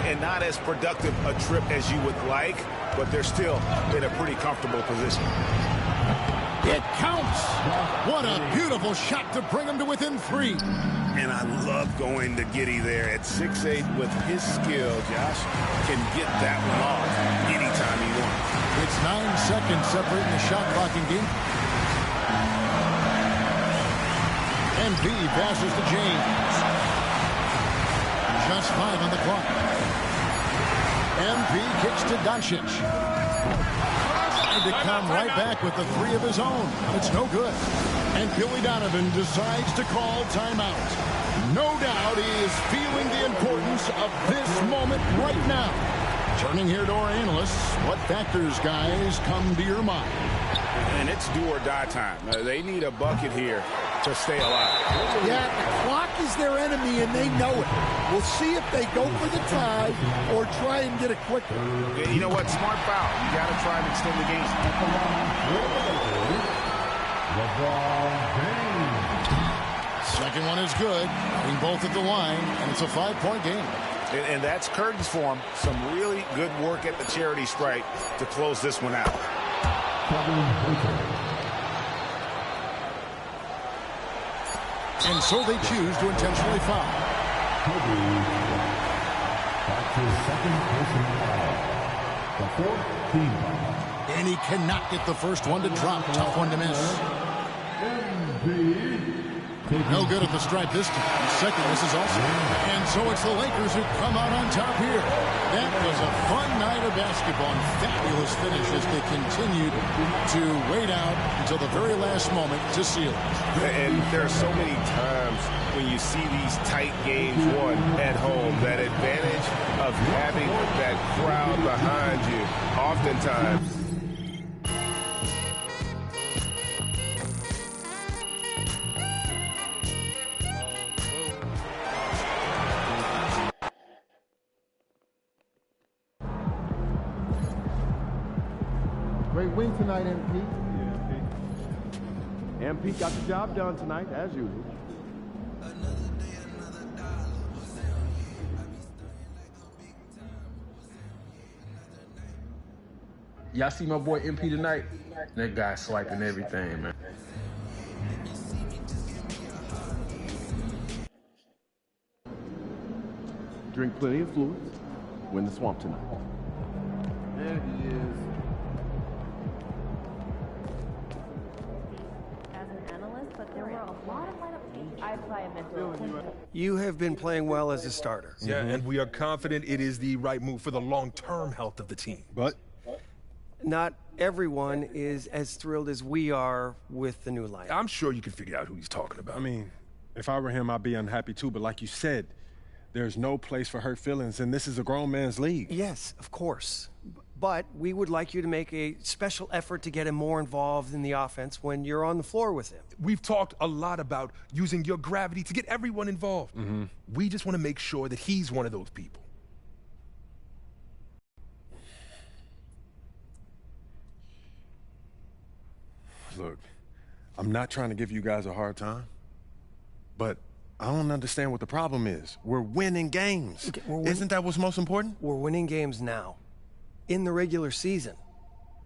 And not as productive a trip as you would like, but they're still in a pretty comfortable position. It counts. What a beautiful shot to bring them to within 3. And I love going to Giddey there at 6'8" with his skill. Josh can get that one off anytime he wants. It's 9 seconds separating the shot clock and game. MP passes to James. Just 5 on the clock. MP kicks to Doncic. To come right back with the 3 of his own. It's no good. And Billy Donovan decides to call timeout. No doubt he is feeling the importance of this moment right now. Turning here to our analysts, what factors, guys, come to your mind? And it's do or die time. They need a bucket here to stay alive. Yeah, the clock is their enemy, and they know it. We'll see if they go for the tie or try and get it quicker. You know what? Smart foul. You got to try and extend the game. Second one is good. Being both at the line, and it's a 5-point game. And that's curtains for him. Some really good work at the charity stripe to close this one out. And so they choose to intentionally foul. And he cannot get the first one to drop. Tough one to miss. No good at the stripe this time. Second misses also. And so it's the Lakers who come out on top here. That was a fun night of basketball and fabulous finish as they continued to wait out until the very last moment to seal it. And there are so many times when you see these tight games won at home, that advantage of having that crowd behind you, oftentimes. Great win tonight, MP. Yeah, MP got the job done tonight, as usual. Y'all see my boy MP tonight? That guy swiping everything, man. Drink plenty of fluids. Win the swamp tonight. There he is. You have been playing well as a starter. Yeah, and we are confident it is the right move for the long-term health of the team. But not everyone is as thrilled as we are with the new lineup. I'm sure you can figure out who he's talking about. I mean, if I were him, I'd be unhappy too. But like you said, There's no place for hurt feelings, and this is a grown man's league. Yes, of course. But we would like you to make a special effort to get him more involved in the offense when you're on the floor with him. We've talked a lot about using your gravity to get everyone involved. We just want to make sure that he's one of those people. Look, I'm not trying to give you guys a hard time, but I don't understand what the problem is. We're winning games. Okay, Isn't that what's most important? We're winning games now, in the regular season.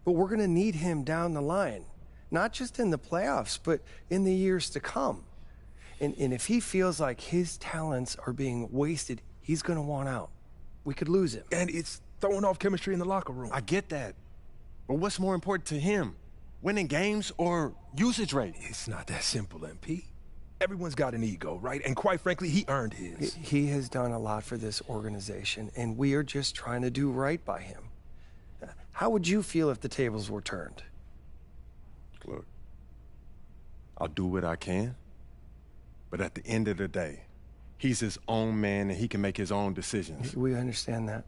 But we're going to need him down the line, not just in the playoffs, but in the years to come. And if he feels like his talents are being wasted, he's going to want out. We could lose him. And it's throwing off chemistry in the locker room. I get that. But what's more important to him? Winning games or usage rate? It's not that simple, MP. Everyone's got an ego, right? And quite frankly, he earned his. He has done a lot for this organization, and we are just trying to do right by him. How would you feel if the tables were turned? Look, I'll do what I can, but at the end of the day, he's his own man and he can make his own decisions. We understand that.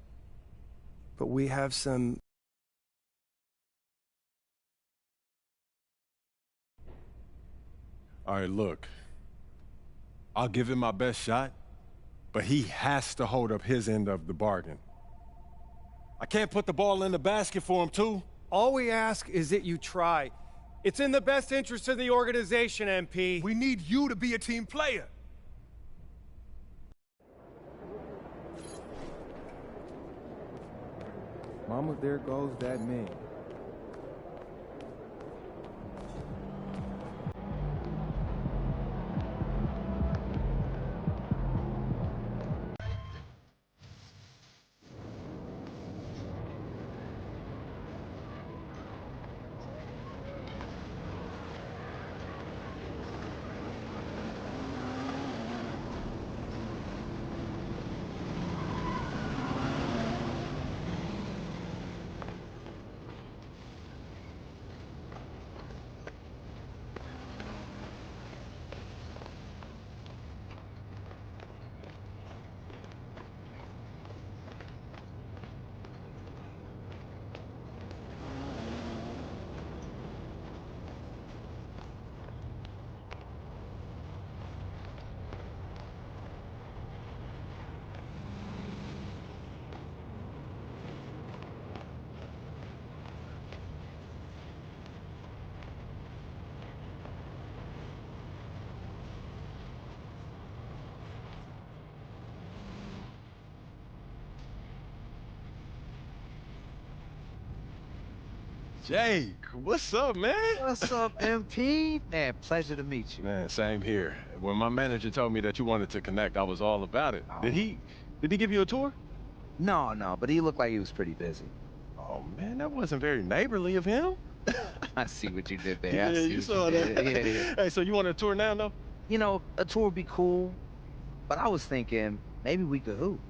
But we have some... All right, look. I'll give him my best shot, but he has to hold up his end of the bargain. I can't put the ball in the basket for him, too. All we ask is that you try. It's in the best interest of the organization, MP. We need you to be a team player. Mama, there goes that man. Jake, what's up, man? What's up, MP? Man, pleasure to meet you. Man, same here. When my manager told me that you wanted to connect, I was all about it. Did he give you a tour? No, but he looked like he was pretty busy. Oh, man, that wasn't very neighborly of him. I see what you did there. Yeah, I see you what saw did. that. Yeah. Hey, so you want a tour now, though? You know, a tour would be cool, but I was thinking maybe we could hoop.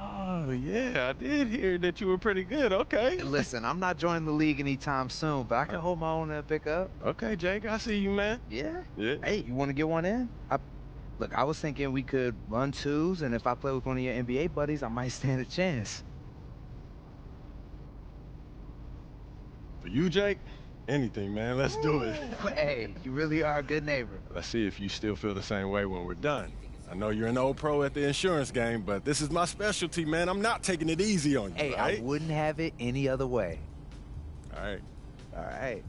Oh, yeah, I did hear that you were pretty good. Okay. Listen, I'm not joining the league anytime soon, but I can hold my own and pick up. Okay, Jake, I see you, man. Yeah? Yeah. Hey, you want to get one in? Look, I was thinking we could run twos, and if I play with one of your NBA buddies, I might stand a chance. For you, Jake, anything, man. Let's do it. Hey, you really are a good neighbor. Let's see if you still feel the same way when we're done. I know you're an old pro at the insurance game, but this is my specialty, man. I'm not taking it easy on you, Hey, right? I wouldn't have it any other way. All right. All right.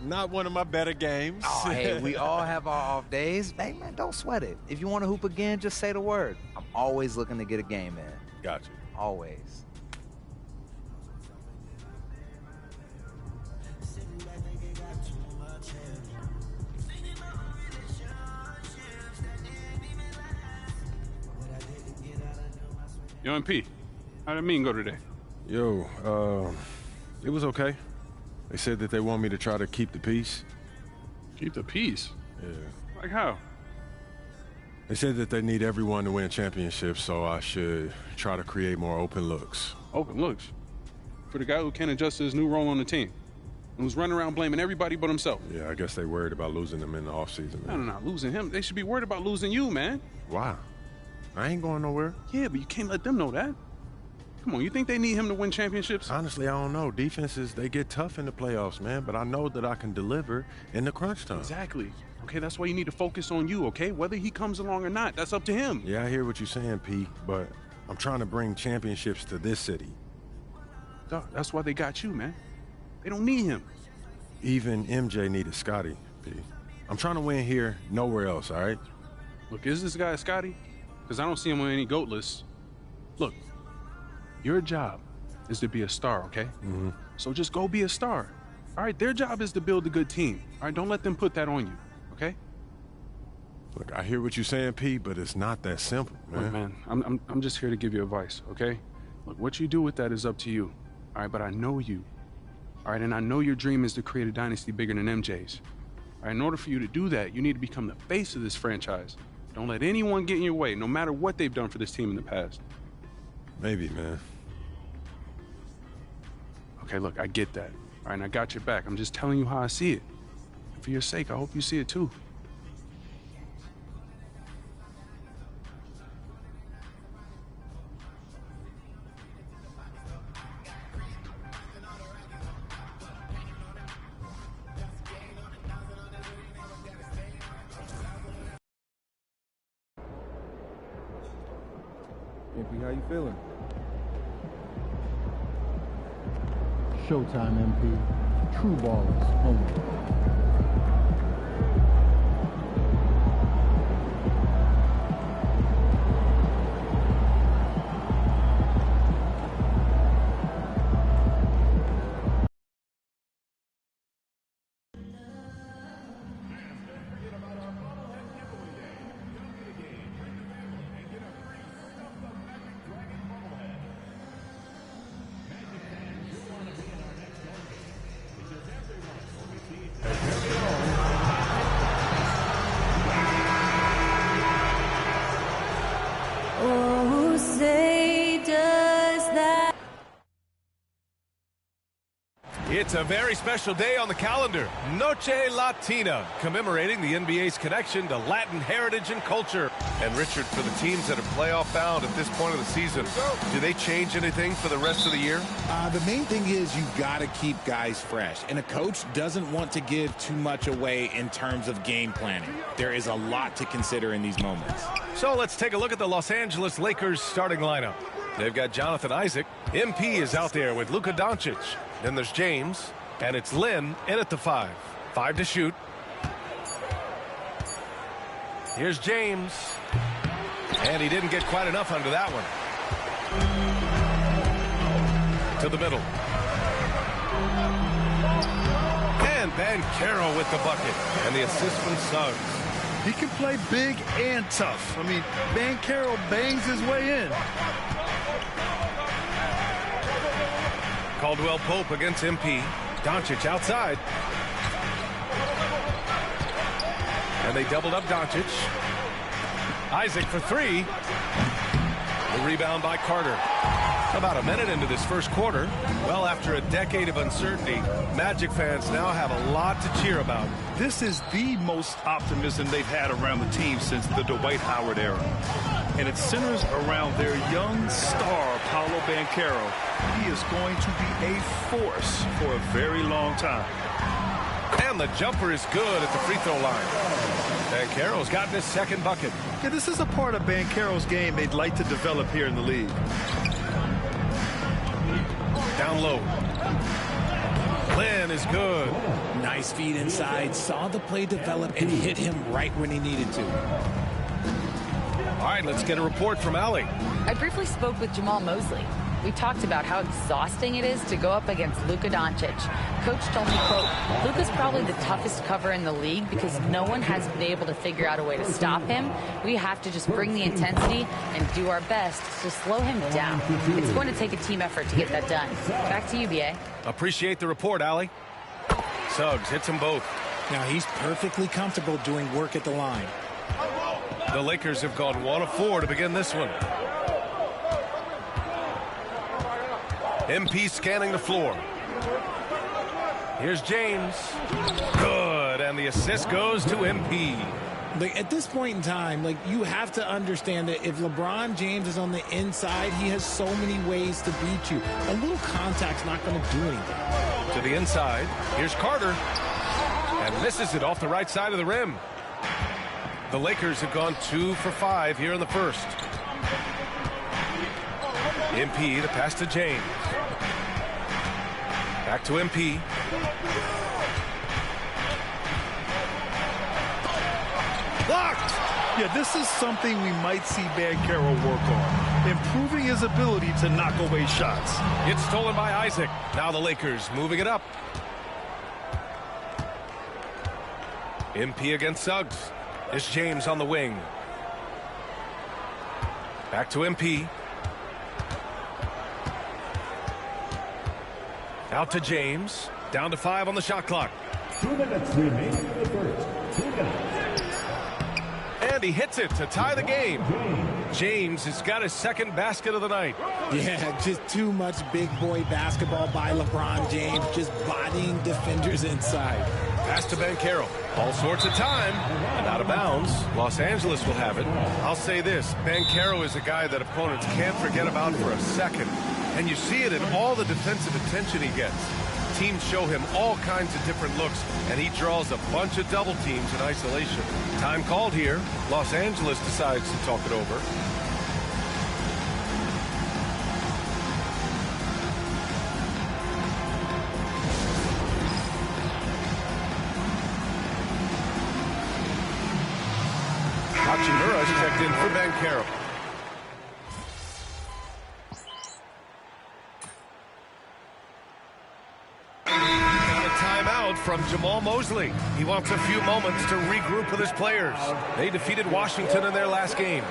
not one of my better games. Oh, hey, we all have our off days. Hey, man, don't sweat it. If you want to hoop again, just say the word. I'm always looking to get a game in. Got you. Always. Yo, MP, how did mean go today? Yo, it was okay. They said that they want me to try to keep the peace. Keep the peace? Yeah. Like how? They said that they need everyone to win championships, so I should try to create more open looks. Open looks? For the guy who can't adjust to his new role on the team and who's running around blaming everybody but himself. Yeah, I guess they worried about losing him in the offseason, man. No, losing him. They should be worried about losing you, man. Why? I ain't going nowhere. Yeah, but you can't let them know that. Come on, you think they need him to win championships? Honestly, I don't know. Defenses, they get tough in the playoffs, man, but I know that I can deliver in the crunch time. Exactly. Okay, that's why you need to focus on you, okay? Whether he comes along or not, that's up to him. Yeah, I hear what you're saying, Pete, but I'm trying to bring championships to this city. Dog, that's why they got you, man. They don't need him. Even MJ needed Scotty, Pete. I'm trying to win here, nowhere else, all right? Look, is this guy Scotty? Because I don't see him on any GOAT lists. Look, your job is to be a star, okay? Mm-hmm. So just go be a star. All right, their job is to build a good team. All right, don't let them put that on you, okay? Look, I hear what you're saying, Pete, but it's not that simple, man. Look, man, I'm just here to give you advice, okay? Look, what you do with that is up to you. All right, but I know you. All right, and I know your dream is to create a dynasty bigger than MJ's. All right, in order for you to do that, you need to become the face of this franchise. Don't let anyone get in your way, no matter what they've done for this team in the past. Maybe, man. Okay, look, I get that. All right, and I got your back. I'm just telling you how I see it. And for your sake, I hope you see it too. MP, how you feeling? Showtime, MP. True ballers only. Oh, say does that. It's a very special day on the calendar. Noche Latina, commemorating the NBA's connection to Latin heritage and culture. And Richard, for the teams that are playoff bound at this point of the season, do they change anything for the rest of the year? The main thing is you've got to keep guys fresh. And a coach doesn't want to give too much away in terms of game planning. There is a lot to consider in these moments. So let's take a look at the Los Angeles Lakers starting lineup. They've got Jonathan Isaac. MP is out there with Luka Doncic. Then there's James, and it's Lynn in at the 5. 5 to shoot. Here's James. And he didn't get quite enough under that one. To the middle. And Banchero with the bucket. And the assist from Suggs. He can play big and tough. I mean, Banchero bangs his way in. Caldwell Pope against MP. Doncic outside. And they doubled up Doncic. Isaac for 3. The rebound by Carter. About a minute into this first quarter. Well, after a decade of uncertainty, Magic fans now have a lot to cheer about. This is the most optimism they've had around the team since the Dwight Howard era. And it centers around their young star, Paolo Banchero. He is going to be a force for a very long time. And the jumper is good at the free throw line. Banchero's gotten his second bucket. Yeah, this is a part of Banchero's game they'd like to develop here in the league. Down low. Lynn is good. Nice feed inside. Saw the play develop and hit him right when he needed to. All right, let's get a report from Allie. I briefly spoke with Jamal Mosley. We talked about how exhausting it is to go up against Luka Doncic. Coach told me, quote, Luka's probably the toughest cover in the league because no one has been able to figure out a way to stop him. We have to just bring the intensity and do our best to slow him down. It's going to take a team effort to get that done. Back to you, BA. Appreciate the report, Allie. Suggs hits them both. Now he's perfectly comfortable doing work at the line. The Lakers have gone 1 of 4 to begin this one. MP scanning the floor. Here's James. Good, and the assist goes to MP. Like, at this point in time, like, you have to understand that if LeBron James is on the inside, he has so many ways to beat you. A little contact's not going to do anything. To the inside. Here's Carter. And misses it off the right side of the rim. The Lakers have gone 2 for 5 here in the first. MP, the pass to James. Back to MP. Blocked! Yeah, this is something we might see Banchero work on. Improving his ability to knock away shots. It's stolen by Isaac. Now the Lakers moving it up. MP against Suggs. It's James on the wing. Back to MP. Out to James. Down to 5 on the shot clock. 2 minutes remaining in the first. 2 minutes. And he hits it to tie the game. James has got his second basket of the night. Yeah, just too much big boy basketball by LeBron James, just bodying defenders inside. Pass to Banchero. All sorts of time. And out of bounds. Los Angeles will have it. I'll say this. Banchero is a guy that opponents can't forget about for a second. And you see it in all the defensive attention he gets. Teams show him all kinds of different looks, and he draws a bunch of double teams in isolation. Time called here. Los Angeles decides to talk it over. Hachimura's checked in for Banchero. From Jamal Mosley. He wants a few moments to regroup with his players. They defeated Washington in their last game.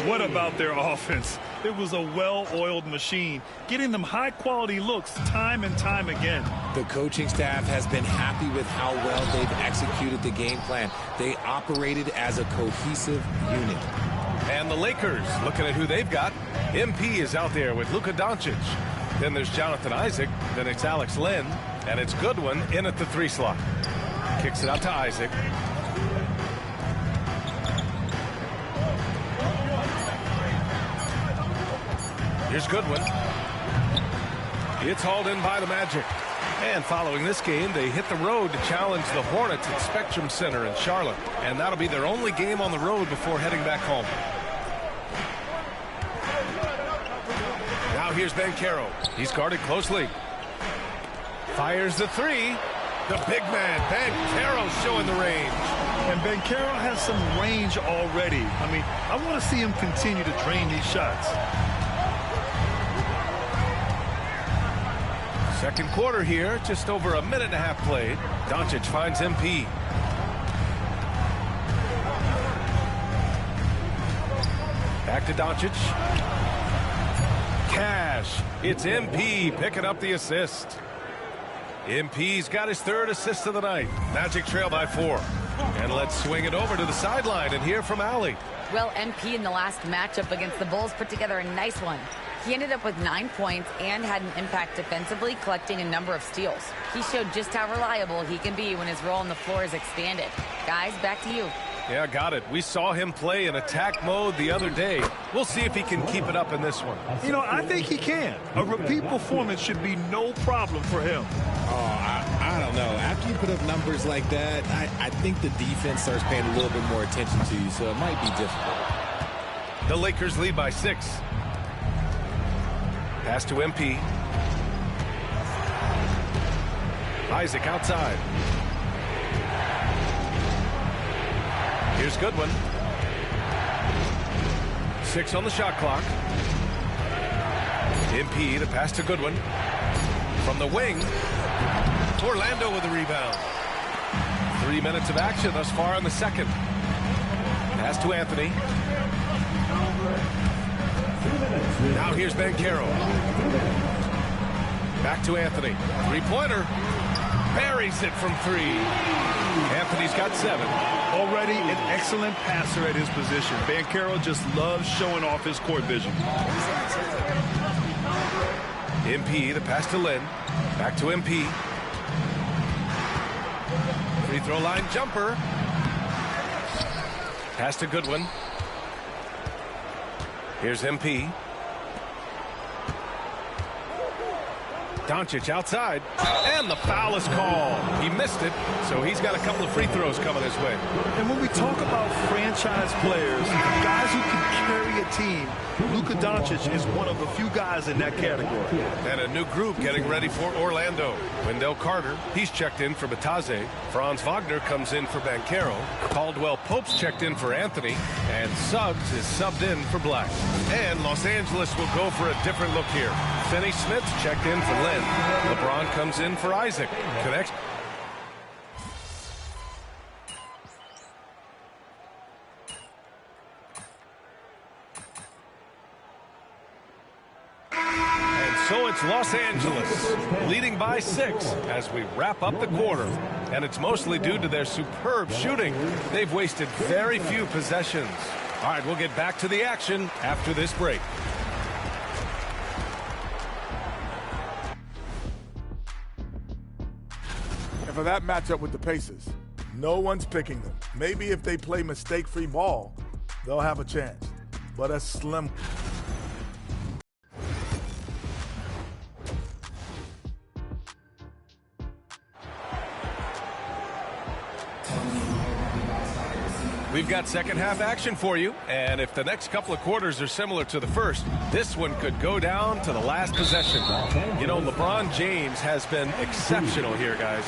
What about their offense? It was a well-oiled machine, getting them high-quality looks time and time again. The coaching staff has been happy with how well they've executed the game plan. They operated as a cohesive unit. And the Lakers, looking at who they've got, MP is out there with Luka Doncic. Then there's Jonathan Isaac. Then it's Alex Len. And it's Goodwin in at the 3 slot. Kicks it out to Isaac. Here's Goodwin. It's hauled in by the Magic. And following this game, they hit the road to challenge the Hornets at Spectrum Center in Charlotte. And that'll be their only game on the road before heading back home. Now here's Banchero. He's guarded closely. Fires the 3. The big man, Banchero, showing the range. And Banchero has some range already. I mean, I want to see him continue to drain these shots. Second quarter here, just over a minute and a half played. Doncic finds MP. Back to Doncic. Cash. It's MP picking up the assist. MP's got his 3rd assist of the night. Magic trail by 4. And let's swing it over to the sideline and hear from Allie. Well, MP in the last matchup against the Bulls put together a nice one. He ended up with 9 points and had an impact defensively, collecting a number of steals. He showed just how reliable he can be when his role on the floor is expanded. Guys, back to you. Yeah, got it. We saw him play in attack mode the other day. We'll see if he can keep it up in this one. You know, I think he can. A repeat performance should be no problem for him. Oh, I don't know. After you put up numbers like that, I think the defense starts paying a little bit more attention to you, so it might be difficult. The Lakers lead by 6. Pass to MP. Isaac outside. Here's Goodwin. 6 on the shot clock. MP, the pass to Goodwin. From the wing, Orlando with the rebound. 3 minutes of action thus far in the second. Pass to Anthony. Now here's Banchero. Back to Anthony. Three-pointer. Buries it from 3. Anthony's got 7. Already an excellent passer at his position. Banchero just loves showing off his court vision. MP, the pass to Lynn. Back to MP. Free throw line jumper. Pass to Goodwin. Here's MP. Doncic outside, and the foul is called. He missed it, so he's got a couple of free throws coming his way. And when we talk about franchise players, guys who can carry a team, Luka Doncic is one of the few guys in that category. And a new group getting ready for Orlando. Wendell Carter, he's checked in for Bataze. Franz Wagner comes in for Banchero. Caldwell Pope's checked in for Anthony. And Suggs is subbed in for Black. And Los Angeles will go for a different look here. Finney Smith checked in for Lynn. LeBron comes in for Isaac. Connects. So it's Los Angeles leading by 6 as we wrap up the quarter. And it's mostly due to their superb shooting. They've wasted very few possessions. All right, we'll get back to the action after this break. And for that matchup with the Pacers, no one's picking them. Maybe if they play mistake-free ball, they'll have a chance. But a slim... We've got second half action for you, and if the next couple of quarters are similar to the first, this one could go down to the last possession. You know, LeBron James has been exceptional here, guys.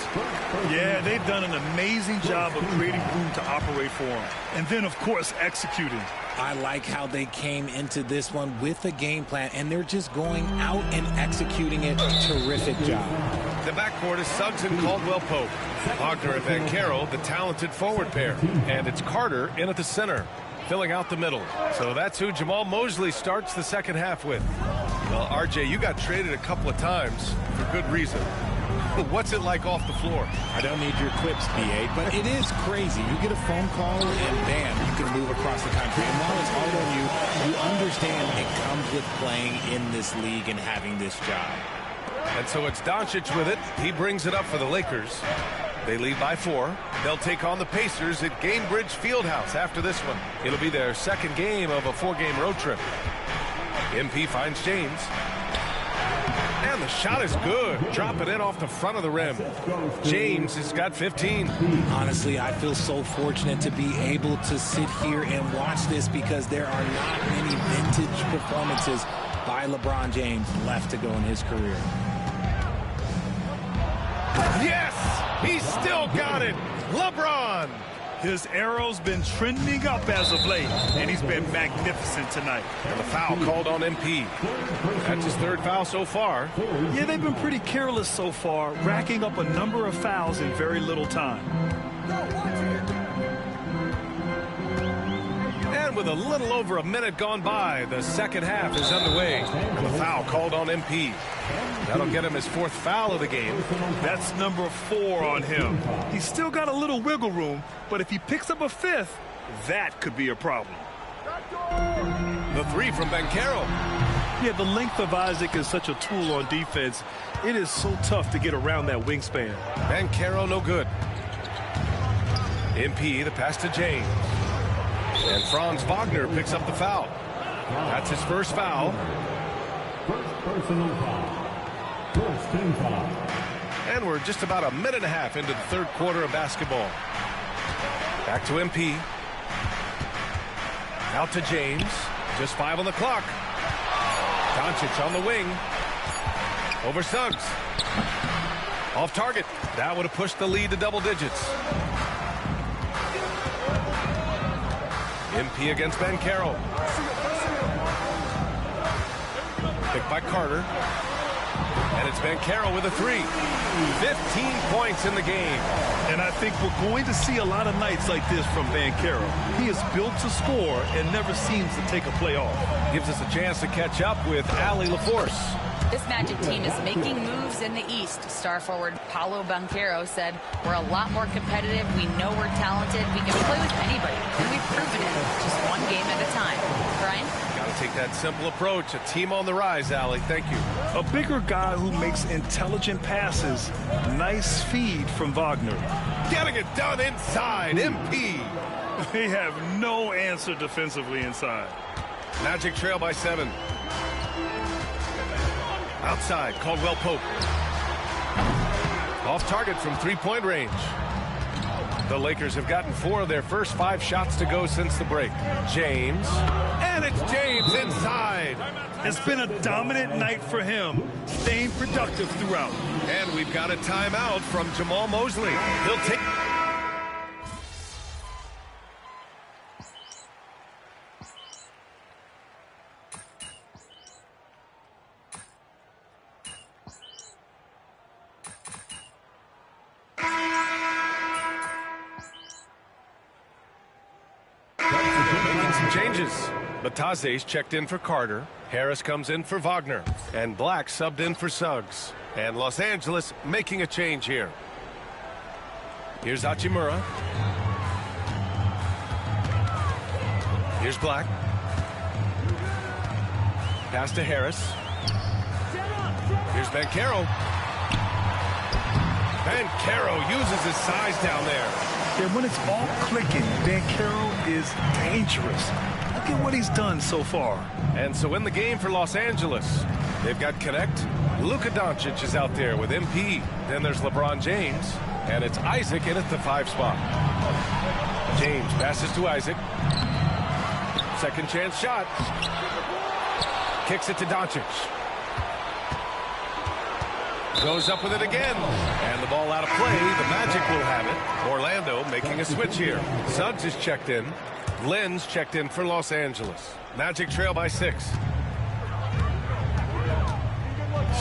Yeah, they've done an amazing job of creating room to operate for him. And then, of course, executing. I like how they came into this one with a game plan, and they're just going out and executing it. Terrific job. The backcourt is Suggs and Caldwell Pope. Wagner and Banchero, the talented forward pair. And it's Carter in at the center, filling out the middle. So that's who Jamal Mosley starts the second half with. Well, RJ, you got traded a couple of times for good reason. What's it like off the floor? I don't need your quips, B.A., but it is crazy. You get a phone call and bam, you can move across the country. And while it's hard on you, you understand it comes with playing in this league and having this job. And so it's Doncic with it. He brings it up for the Lakers. They lead by 4. They'll take on the Pacers at Gainbridge Fieldhouse after this one. It'll be their second game of a 4-game road trip. MP finds James. And the shot is good. Drop it in off the front of the rim. James has got 15. Honestly, I feel so fortunate to be able to sit here and watch this because there are not many vintage performances by LeBron James left to go in his career. Yes! He's still got it! LeBron! His arrow's been trending up as of late, and he's been magnificent tonight. And the foul called on MP. That's his third foul so far. Yeah, they've been pretty careless so far, racking up a number of fouls in very little time. And with a little over a minute gone by, the second half is underway. And the foul called on MP. That'll get him his 4th foul of the game. That's number 4 on him. He's still got a little wiggle room, but if he picks up a 5th, that could be a problem. The 3 from Banchero. Yeah, the length of Isaac is such a tool on defense. It is so tough to get around that wingspan. Banchero no good. MP, the pass to James. And Franz Wagner picks up the foul. That's his first foul. First personal foul. First team foul. And we're just about a minute and a half into the third quarter of basketball. Back to MP. Out to James. Just 5 on the clock. Doncic on the wing. Over Suggs. Off target. That would have pushed the lead to double digits. MP against Bancaro. Picked by Carter. And it's Bancaro with a 3. 15 points in the game. And I think we're going to see a lot of nights like this from Bancaro. He is built to score and never seems to take a play off. Gives us a chance to catch up with Ali LaForce. This Magic team is making moves in the East. Star forward Paolo Bancaro said, "We're a lot more competitive. We know we're talented. We can play with anybody, and we've proven it. Just one game at a time." Brian? Got to take that simple approach. A team on the rise, Ali. Thank you. A bigger guy who makes intelligent passes. Nice feed from Wagner. Getting it done inside. MP. They have no answer defensively inside. Magic trail by 7. Outside, Caldwell Pope. Off target from three-point range. The Lakers have gotten 4 of their first 5 shots to go since the break. James. And it's James inside. It's been a dominant night for him, staying productive throughout. And we've got a timeout from Jamal Mosley. He'll take... changes. Bataze's checked in for Carter. Harris comes in for Wagner. And Black subbed in for Suggs. And Los Angeles making a change here. Here's Hachimura. Here's Black. Pass to Harris. Here's Bancaro. Bancaro uses his size down there. And when it's all clicking, Bancaro is dangerous. Look at what he's done so far. And so in the game for Los Angeles, they've got Connect. Luka Doncic is out there with MP. Then there's LeBron James. And it's Isaac in at the 5 spot. James passes to Isaac. Second chance shot. Kicks it to Doncic. Goes up with it again. And the ball out of play. The Magic will have it. Orlando making a switch here. Suggs is checked in. Lynn's checked in for Los Angeles. Magic trail by 6.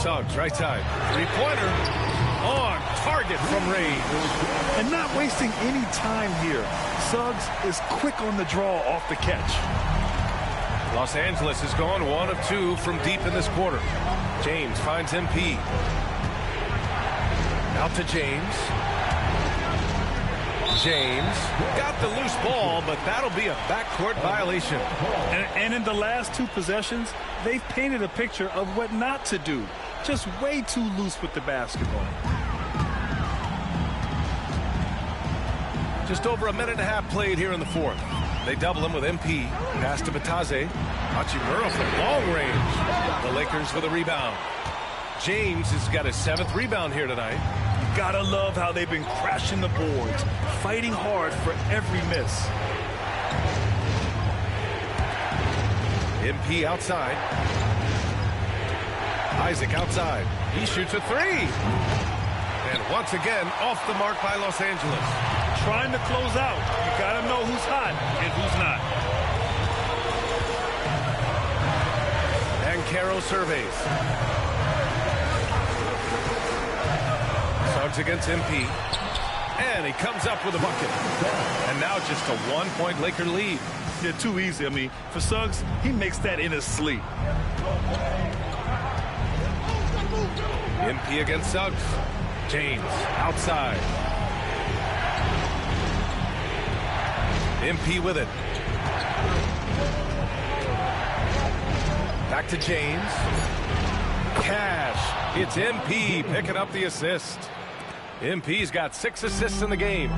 Suggs, right side. 3-pointer. On target from range. And not wasting any time here. Suggs is quick on the draw off the catch. Los Angeles has gone 1 of 2 from deep in this quarter. James finds MP. Out to James. James got the loose ball, but that'll be a backcourt violation. And in the last 2 possessions, they've painted a picture of what not to do. Just way too loose with the basketball. Just over a minute and a half played here in the 4th. They double him with MP. Pass to Bataze. Hachimura from long range. The Lakers with a rebound. James has got his 7th rebound here tonight. You gotta love how they've been crashing the boards, fighting hard for every miss. MP outside. Isaac outside. He shoots a 3. And once again, off the mark by Los Angeles. Trying to close out. You gotta know who's hot and who's not. And Caro surveys. Suggs against MP. And he comes up with a bucket. And now just a 1-point Laker lead. Yeah, too easy. I mean, for Suggs, he makes that in his sleep. MP against Suggs. James outside. MP with it. Back to James. Cash. It's MP picking up the assist. MP's got 6 assists in the game.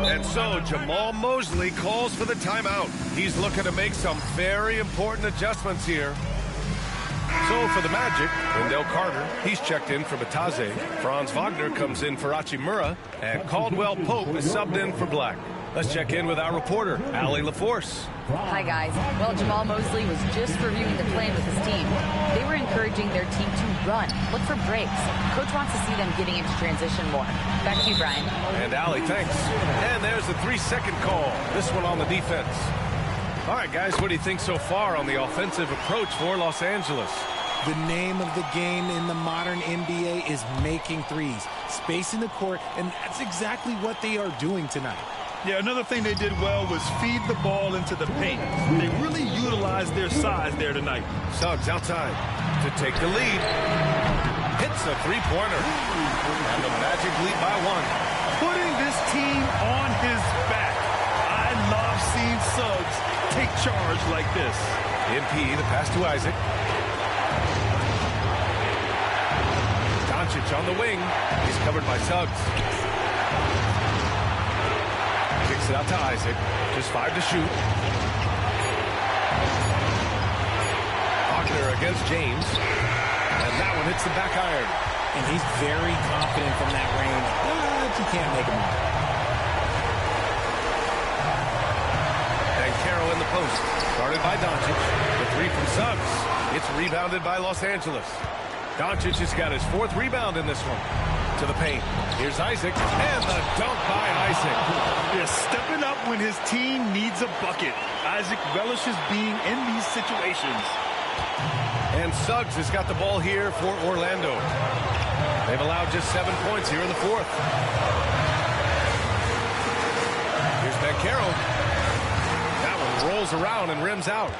And so Jamal Mosley calls for the timeout. He's looking to make some very important adjustments here. So for the Magic, Wendell Carter, he's checked in for Bataze. Franz Wagner comes in for Hachimura. And Caldwell Pope is subbed in for Black. Let's check in with our reporter, Allie LaForce. Hi, guys. Well, Jamal Mosley was just reviewing the plan with his team. They were encouraging their team to run, look for breaks. Coach wants to see them getting into transition more. Back to you, Brian. And Allie, thanks. And there's the 3-second call. This one on the defense. All right, guys, what do you think so far on the offensive approach for Los Angeles? The name of the game in the modern NBA is making threes, spacing the court, and that's exactly what they are doing tonight. Yeah, another thing they did well was feed the ball into the paint. They really utilized their size there tonight. Suggs outside to take the lead. Hits a three-pointer. And the Magic lead by 1. Putting this team on his back. I love seeing Suggs take charge like this. MP, the pass to Isaac. Doncic on the wing. He's covered by Suggs. Kicks it out to Isaac. Just 5 to shoot. Wagner against James. And that one hits the back iron. And he's very confident from that range, but you can't make him out. And Carroll in the post. Guarded by Doncic. The 3 from Suggs. It's rebounded by Los Angeles. Doncic has got his 4th rebound in this one. To the paint. Here's Isaac. And the dunk by Isaac. Yeah, stepping up when his team needs a bucket. Isaac relishes being in these situations. And Suggs has got the ball here for Orlando. They've allowed just 7 points here in the 4th. Here's Banchero. That one rolls around and rims out.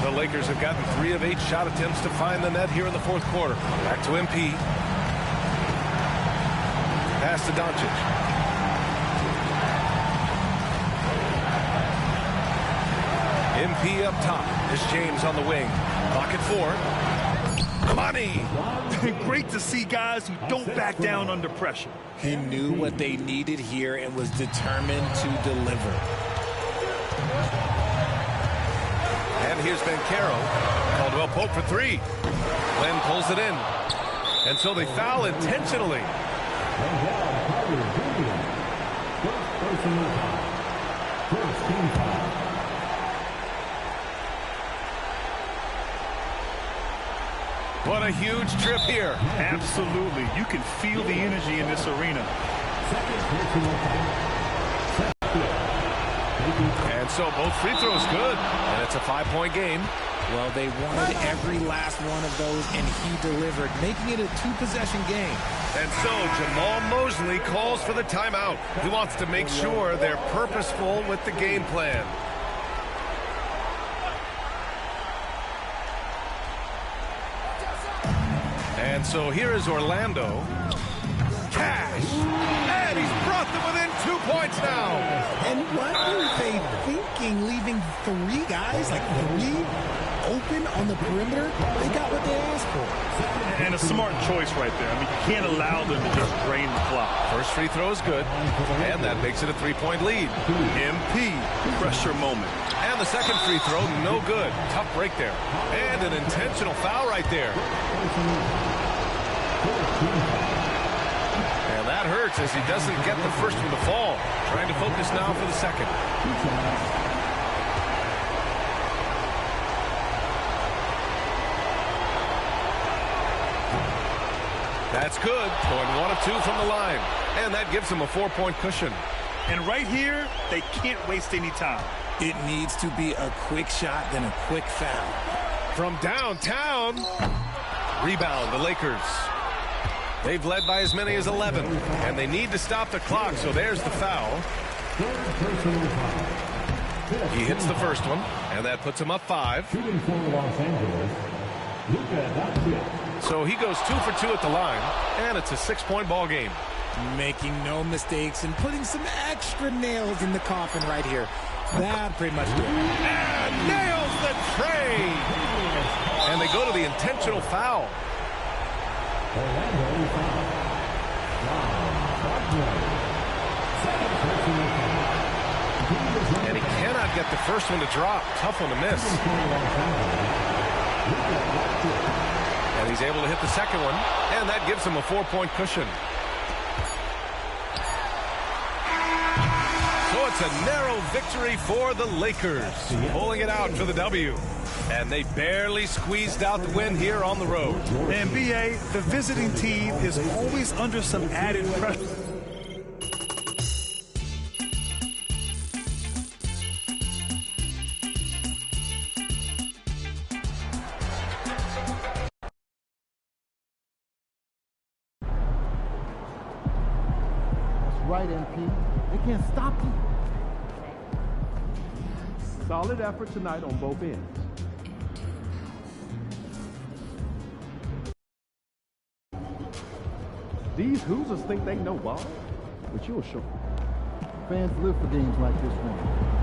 The Lakers have gotten 3 of 8 shot attempts to find the net here in the 4th quarter. Back to MP. Pass to Doncic. MP up top. There's James on the wing. Clock at 4. Money! Great to see guys who don't back down under pressure. He knew what they needed here and was determined to deliver. And here's Banchero. Caldwell Pope for 3. Glenn pulls it in. And so they foul intentionally. What a huge trip here. Absolutely. You can feel the energy in this arena. And so both free throws good. And it's a 5-point game. Well, they wanted every last one of those, and he delivered, making it a 2-possession game. And so Jamal Mosley calls for the timeout. He wants to make sure they're purposeful with the game plan. And so here is Orlando. Cash! And he's brought them within 2 points now. And what were they thinking, leaving 3 guys, like 3 open on the perimeter? They got what they asked for. And a smart choice right there. I mean, you can't allow them to just drain the clock. First free throw is good, and that makes it a 3-point lead. MP, pressure moment. And the second free throw, no good. Tough break there. And an intentional foul right there. And that hurts as he doesn't get the first one to fall. Trying to focus now for the second. That's good. Going 1 of 2 from the line. And that gives him a 4-point cushion. And right here, they can't waste any time. It needs to be a quick shot, then a quick foul. From downtown. Rebound, the Lakers. They've led by as many as 11. And they need to stop the clock, so there's the foul. He hits the first one, and that puts him up 5. Shooting for Los Angeles, Luka Doncic. So he goes 2 for 2 at the line, and it's a 6-point ball game. Making no mistakes and putting some extra nails in the coffin right here. That pretty much did it. And nails the tray. And they go to the intentional foul. And he cannot get the first one to drop. Tough one to miss. And he's able to hit the second one, and that gives him a 4-point cushion. It's a narrow victory for the Lakers, pulling it out for the W. And they barely squeezed out the win here on the road. And BA, the visiting team is always under some added pressure. Right, MP. They can't stop you. Solid effort tonight on both ends. These Hoosiers think they know ball, but you'll show them. Fans live for games like this one.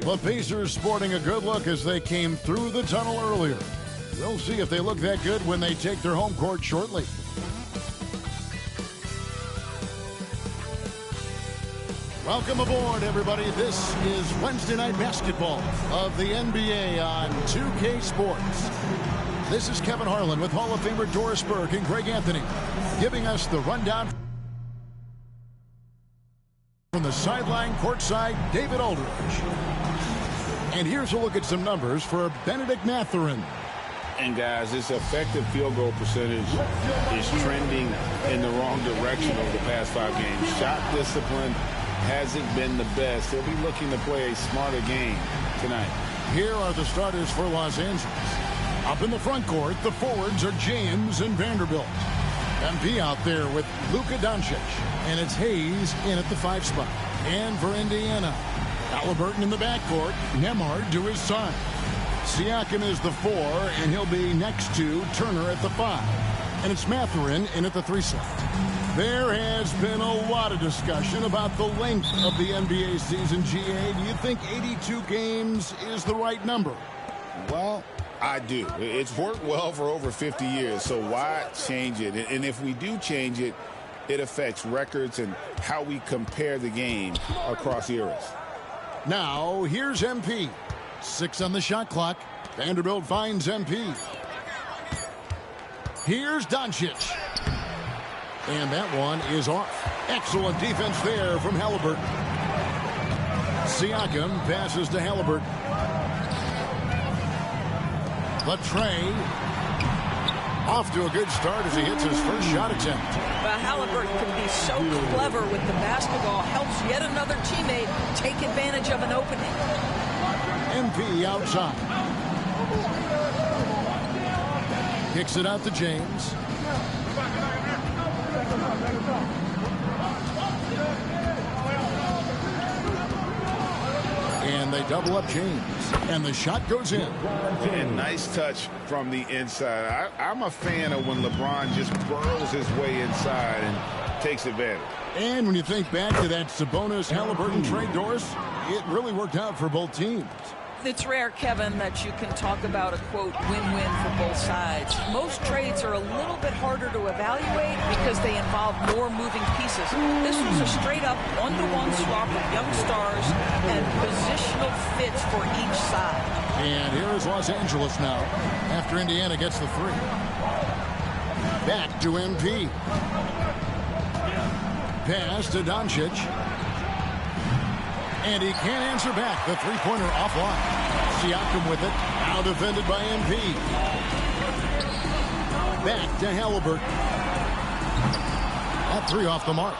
The Pacers sporting a good look as they came through the tunnel earlier. We'll see if they look that good when they take their home court shortly. Welcome aboard, everybody. This is Wednesday Night Basketball of the NBA on 2K Sports. This is Kevin Harlan with Hall of Famer Doris Burke and Greg Anthony giving us the rundown from the sideline courtside, David Aldridge. And here's a look at some numbers for Benedict Mathurin. And guys, this effective field goal percentage is trending in the wrong direction over the past 5 games. Shot discipline hasn't been the best. They'll be looking to play a smarter game tonight. Here are the starters for Los Angeles. Up in the front court, the forwards are James and Vanderbilt. MP out there with Luka Doncic. And it's Hayes in at the 5 spot. And for Indiana, Halliburton in the backcourt, Nembhard to his side. Siakam is the 4, and he'll be next to Turner at the 5. And it's Mathurin in at the 3 slot. There has been a lot of discussion about the length of the NBA season, GA. Do you think 82 games is the right number? Well, I do. It's worked well for over 50 years, so why change it? And if we do change it, it affects records and how we compare the game across eras. Now, here's MP. 6 on the shot clock. Vanderbilt finds MP. Here's Doncic. And that one is off. Excellent defense there from Halliburton. Siakam passes to Halliburton. Latrey off to a good start as he hits his first shot attempt. Well, Halliburton can be so clever with the basketball. Helps yet another teammate take advantage of an opening. MP outside. Kicks it out to James. And they double up James. And the shot goes in. And nice touch from the inside. I'm a fan of when LeBron just burrows his way inside and takes advantage. And when you think back to that Sabonis-Halliburton trade, Doris, it really worked out for both teams. It's rare, Kevin, that you can talk about a, quote, win-win for both sides. Most trades are a little bit harder to evaluate because they involve more moving pieces. This was a straight-up one-to-one swap of young stars and positional fits for each side. And here is Los Angeles now after Indiana gets the 3. Back to MP. Pass to Doncic. And he can't answer back. The three-pointer offline. Siakam with it. Now defended by MP. Back to Halliburton. That 3 off the mark.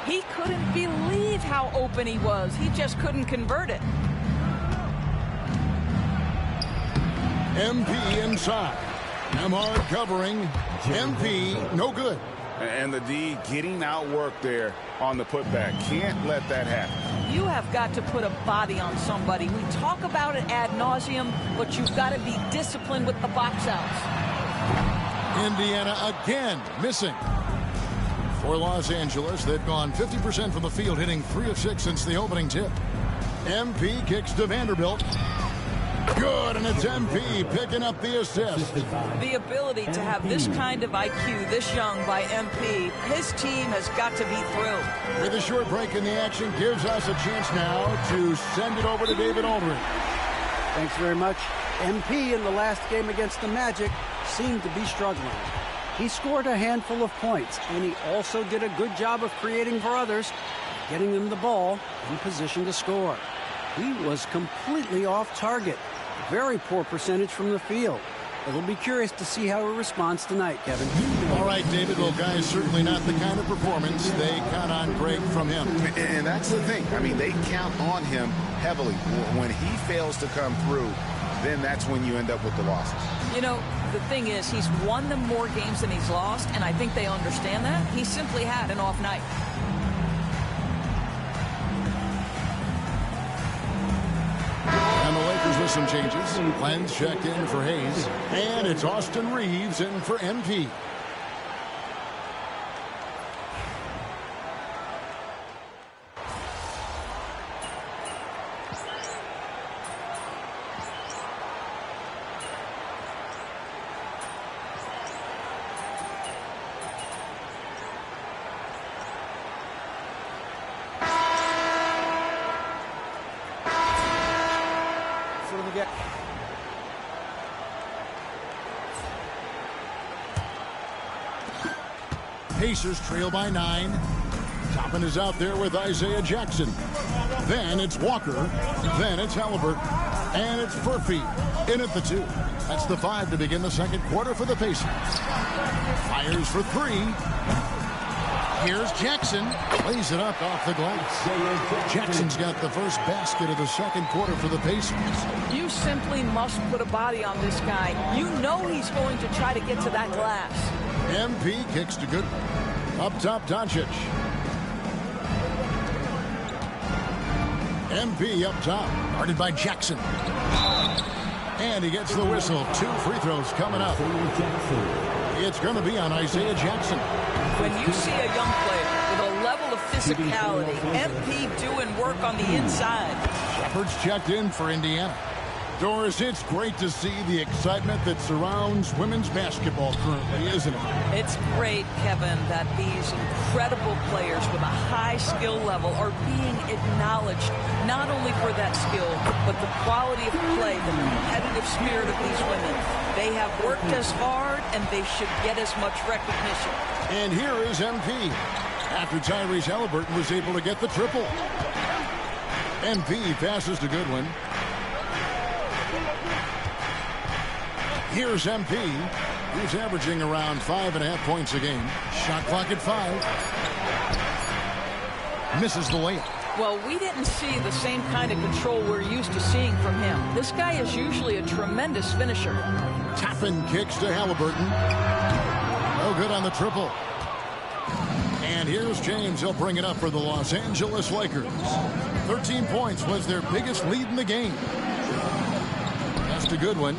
He couldn't believe how open he was. He just couldn't convert it. MP inside. Nembhard covering. MP no good. And the D getting outworked there on the putback. Can't let that happen. You have got to put a body on somebody. We talk about it ad nauseum, but you've got to be disciplined with the box outs. Indiana again missing. For Los Angeles, they've gone 50% from the field, hitting 3 of 6 since the opening tip. MP kicks to Vanderbilt. Good, and it's MP picking up the assist. The ability to have this kind of IQ this young by MP, his team has got to be thrilled. With a short break in the action, gives us a chance now to send it over to David Aldridge. Thanks very much. MP in the last game against the Magic seemed to be struggling. He scored a handful of points, and he also did a good job of creating for others, getting them the ball in position to score. He was completely off target. Very poor percentage from the field. It'll be curious to see how he responds tonight, Kevin. All right, David. Well, guys, certainly not the kind of performance they count on great from him. And that's the thing. I mean, they count on him heavily. When he fails to come through, then that's when you end up with the losses. You know, the thing is, he's won them more games than he's lost, and I think they understand that. He simply had an off night. And the Lakers with some changes. Lenz checked in for Hayes. And it's Austin Reeves in for MP. Pacers trail by 9. Toppin is out there with Isaiah Jackson. Then it's Walker. Then it's Halliburton. And it's Furphy in at the 2. That's the 5 to begin the second quarter for the Pacers. Fires for 3. Here's Jackson. Lays it up off the glass. Jackson's got the first basket of the second quarter for the Pacers. You simply must put a body on this guy. You know he's going to try to get to that glass. MP kicks to good. Up top, Doncic. MP up top, guarded by Jackson. And he gets the whistle. 2 free throws coming up. It's going to be on Isaiah Jackson. When you see a young player with a level of physicality, MP doing work on the inside. Shepard's checked in for Indiana. Doris, it's great to see the excitement that surrounds women's basketball currently, isn't it? It's great, Kevin, that these incredible players with a high skill level are being acknowledged, not only for that skill, but the quality of play, the competitive spirit of these women. They have worked as hard, and they should get as much recognition. And here is MP, after Tyrese Halliburton was able to get the triple. MP passes to Goodwin. Here's MP. He's averaging around 5.5 points a game. Shot clock at 5. Misses the layup. Well, we didn't see the same kind of control we're used to seeing from him. This guy is usually a tremendous finisher. Toppin kicks to Halliburton. No good on the triple. And here's James. He'll bring it up for the Los Angeles Lakers. 13 points was their biggest lead in the game. That's a good one.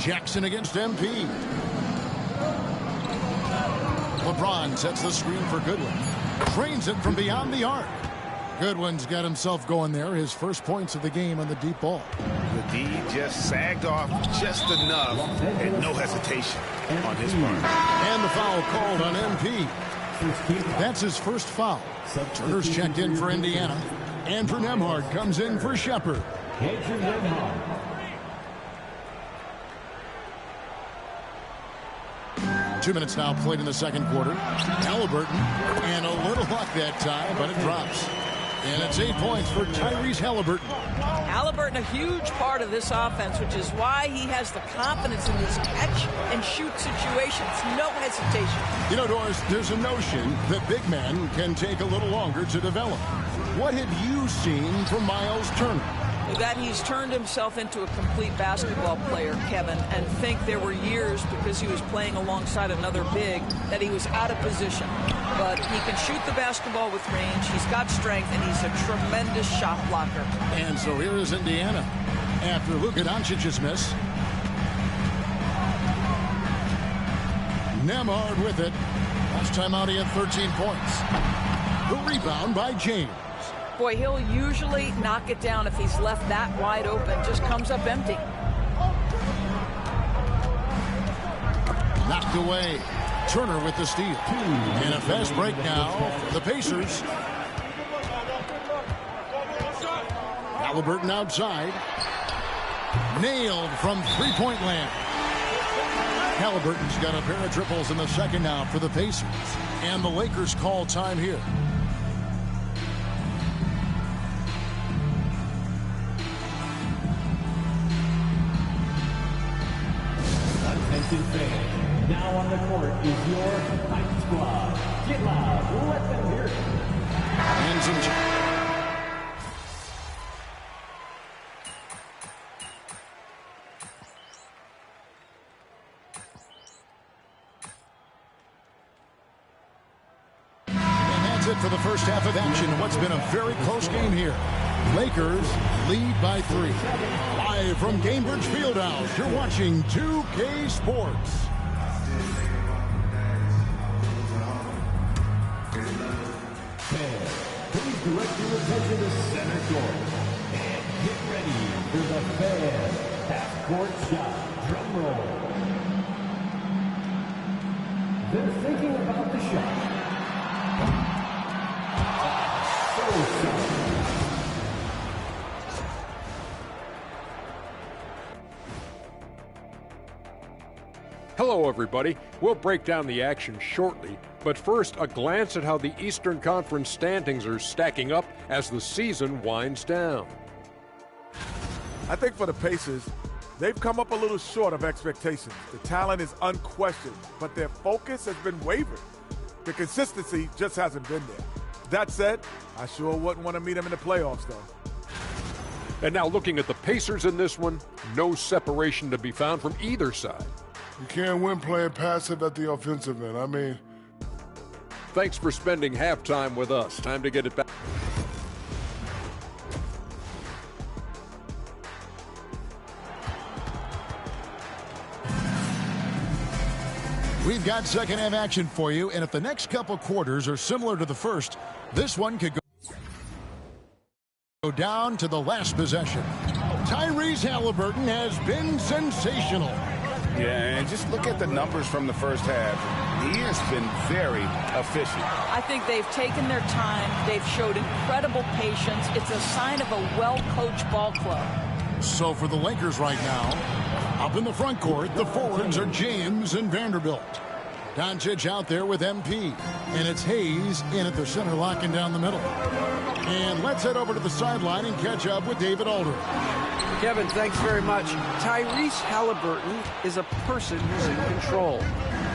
Jackson against MP. LeBron sets the screen for Goodwin. Trains it from beyond the arc. Goodwin's got himself going there. His first points of the game on the deep ball. The D just sagged off just enough and no hesitation on his part. And the foul called on MP. That's his first foul. Turner's checked in for Indiana. Andrew Nembhard comes in for Shepard. 2 minutes now played in the second quarter. Halliburton, and a little luck that time, but it drops. And it's 8 points for Tyrese Halliburton. Halliburton, a huge part of this offense, which is why he has the confidence in these catch-and-shoot situations. No hesitation. You know, Doris, there's a notion that big men can take a little longer to develop. What have you seen from Miles Turner? That he's turned himself into a complete basketball player, Kevin, and think there were years because he was playing alongside another big that he was out of position. But he can shoot the basketball with range, he's got strength, and he's a tremendous shot blocker. And so here is Indiana after Luka Doncic's miss. Nemhard with it. Last time out, he had 13 points. The rebound by James. Boy, he'll usually knock it down if he's left that wide open. Just comes up empty. Knocked away. Turner with the steal. And a fast break now for the Pacers. Halliburton outside. Nailed from three-point land. Halliburton's got a pair of triples in the second now for the Pacers. And the Lakers call time here. Attention fans, now on the court is your Hype Squad. Get loud, let them hear it. And some for the first half of action in what's been a very close game here. Lakers lead by 3. Live from Gainbridge Fieldhouse, you're watching 2K Sports. Fans, please direct your attention to center court. And get ready for the fan half-court shot. Drum roll. They're thinking about the shot. Hello, everybody. We'll break down the action shortly, but first, a glance at how the Eastern Conference standings are stacking up as the season winds down. I think for the Pacers, they've come up a little short of expectations. The talent is unquestioned, but their focus has been wavering. The consistency just hasn't been there. That said, I sure wouldn't want to meet them in the playoffs, though. And now looking at the Pacers in this one, no separation to be found from either side. You can't win playing passive at the offensive end. I mean... Thanks for spending halftime with us. Time to get it back. We've got second half action for you, and if the next couple quarters are similar to the first, this one could go down to the last possession. Tyrese Halliburton has been sensational. Yeah, and just look at the numbers from the first half. He has been very efficient. I think they've taken their time. They've showed incredible patience. It's a sign of a well-coached ball club. So for the Lakers right now, up in the front court, the forwards are James and Vanderbilt. Doncic out there with MP. And it's Hayes in at the center, locking down the middle. And let's head over to the sideline and catch up with David Aldridge. Kevin, thanks very much. Tyrese Halliburton is a person who's in control.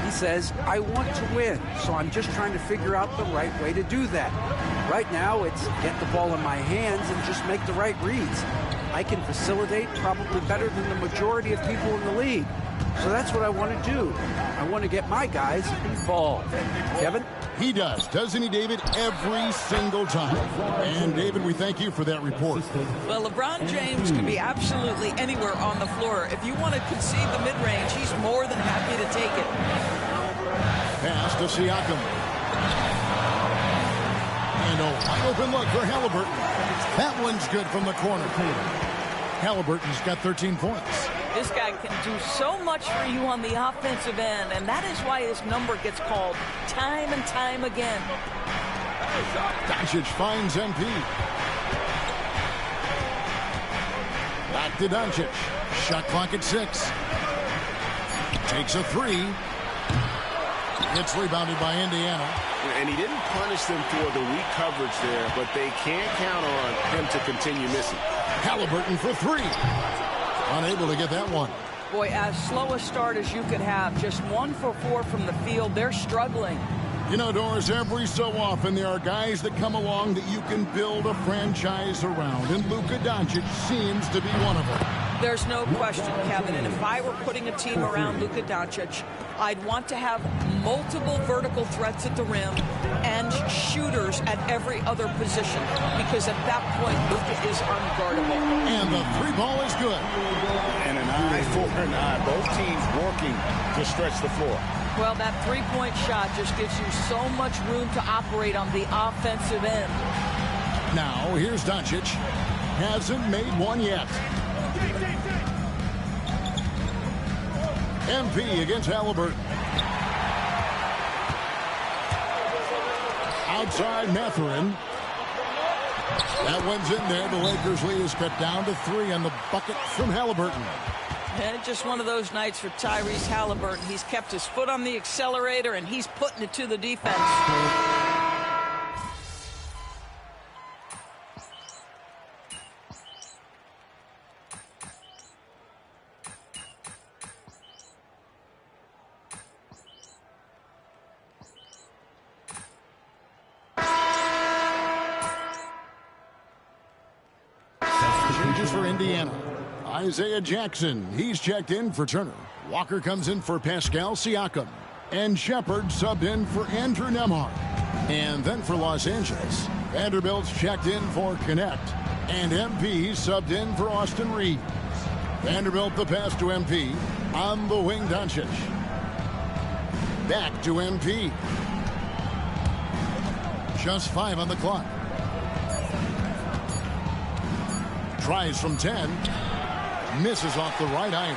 He says, I want to win, so I'm just trying to figure out the right way to do that. Right now, it's get the ball in my hands and just make the right reads. I can facilitate probably better than the majority of people in the league. So that's what I want to do. I want to get my guys involved. Kevin? He does, doesn't he, David? Every single time. And, David, we thank you for that report. Well, LeBron James can be absolutely anywhere on the floor. If you want to concede the mid-range, he's more than happy to take it. Pass to Siakam. And a wide open look for Halliburton. That one's good from the corner. Halliburton's got 13 points. This guy can do so much for you on the offensive end, and that is why his number gets called time and time again. Doncic finds MP. Back to Doncic. Shot clock at 6. Takes a 3. It's rebounded by Indiana. And he didn't punish them for the weak coverage there, but they can't count on him to continue missing. Halliburton for 3. Unable to get that one. Boy, as slow a start as you could have, just 1 for 4 from the field. They're struggling. You know, Doris, every so often there are guys that come along that you can build a franchise around, and Luka Doncic seems to be one of them. There's no question, Kevin, and if I were putting a team around Luka Doncic, I'd want to have multiple vertical threats at the rim and shooters at every other position, because at that point, Luka is unguardable. And the 3-ball is good. And an eye for an eye. Both teams working to stretch the floor. Well, that three-point shot just gives you so much room to operate on the offensive end. Now, here's Doncic. Hasn't made one yet. MP against Halliburton. Outside Mathurin. That one's in there. The Lakers lead is cut down to 3 on the bucket from Halliburton. And just one of those nights for Tyrese Halliburton. He's kept his foot on the accelerator, and he's putting it to the defense. Changes for Indiana. Isaiah Jackson, he's checked in for Turner. Walker comes in for Pascal Siakam. And Shepard subbed in for Andrew Nembhard. And then for Los Angeles, Vanderbilt's checked in for Connect. And MP subbed in for Austin Reeves. Vanderbilt the pass to MP. On the wing, Doncic. Back to MP. Just 5 on the clock. Tries from 10. Misses off the right iron.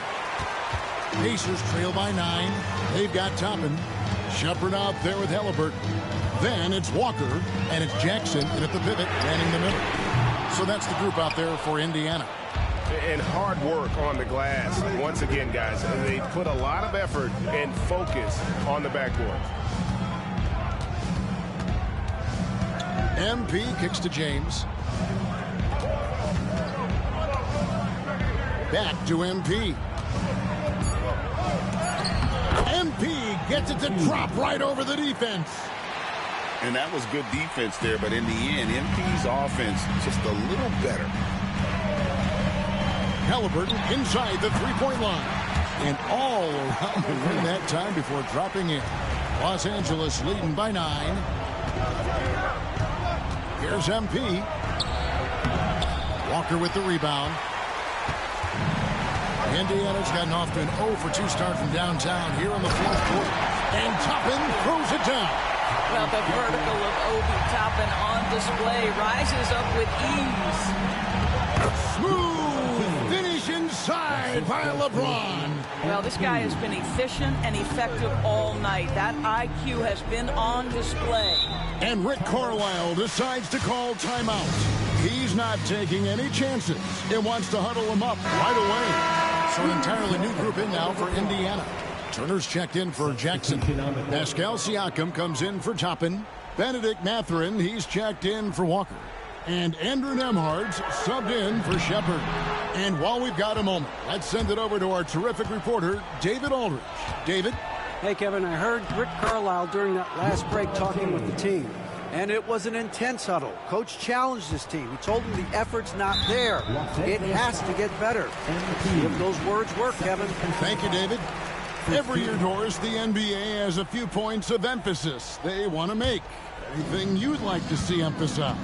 Pacers trail by 9. They've got Toppin. Shepard out there with Halliburton. Then it's Walker, and it's Jackson, and at the pivot, manning the middle. So that's the group out there for Indiana. And hard work on the glass. Once again, guys, they put a lot of effort and focus on the backboard. MP kicks to James. Back to MP. MP gets it to drop right over the defense. And that was good defense there, but in the end, MP's offense just a little better. Halliburton inside the three-point line. And all around the rim that time before dropping in. Los Angeles leading by 9. Here's MP. Walker with the rebound. Indiana's gotten off to an 0 for 2 start from downtown here in the fourth quarter. And Toppin throws it down. Well, the vertical of Obi Toppin on display rises up with ease. Smooth finish inside by LeBron. Well, this guy has been efficient and effective all night. That IQ has been on display. And Rick Carlisle decides to call timeout. He's not taking any chances and wants to huddle him up right away. So an entirely new group in now for Indiana. Turner's checked in for Jackson. Pascal Siakam comes in for Toppin. Benedict Mathurin, he's checked in for Walker. And Andrew Nembhard's subbed in for Shepard. And while we've got a moment, let's send it over to our terrific reporter, David Aldridge. David? Hey, Kevin, I heard Rick Carlisle during that last break talking with the team. And it was an intense huddle. Coach challenged his team. He told them the effort's not there. It has to get better. If those words work, Kevin. Thank you, David. Every year, Doris, the NBA has a few points of emphasis they want to make. Anything you'd like to see emphasized?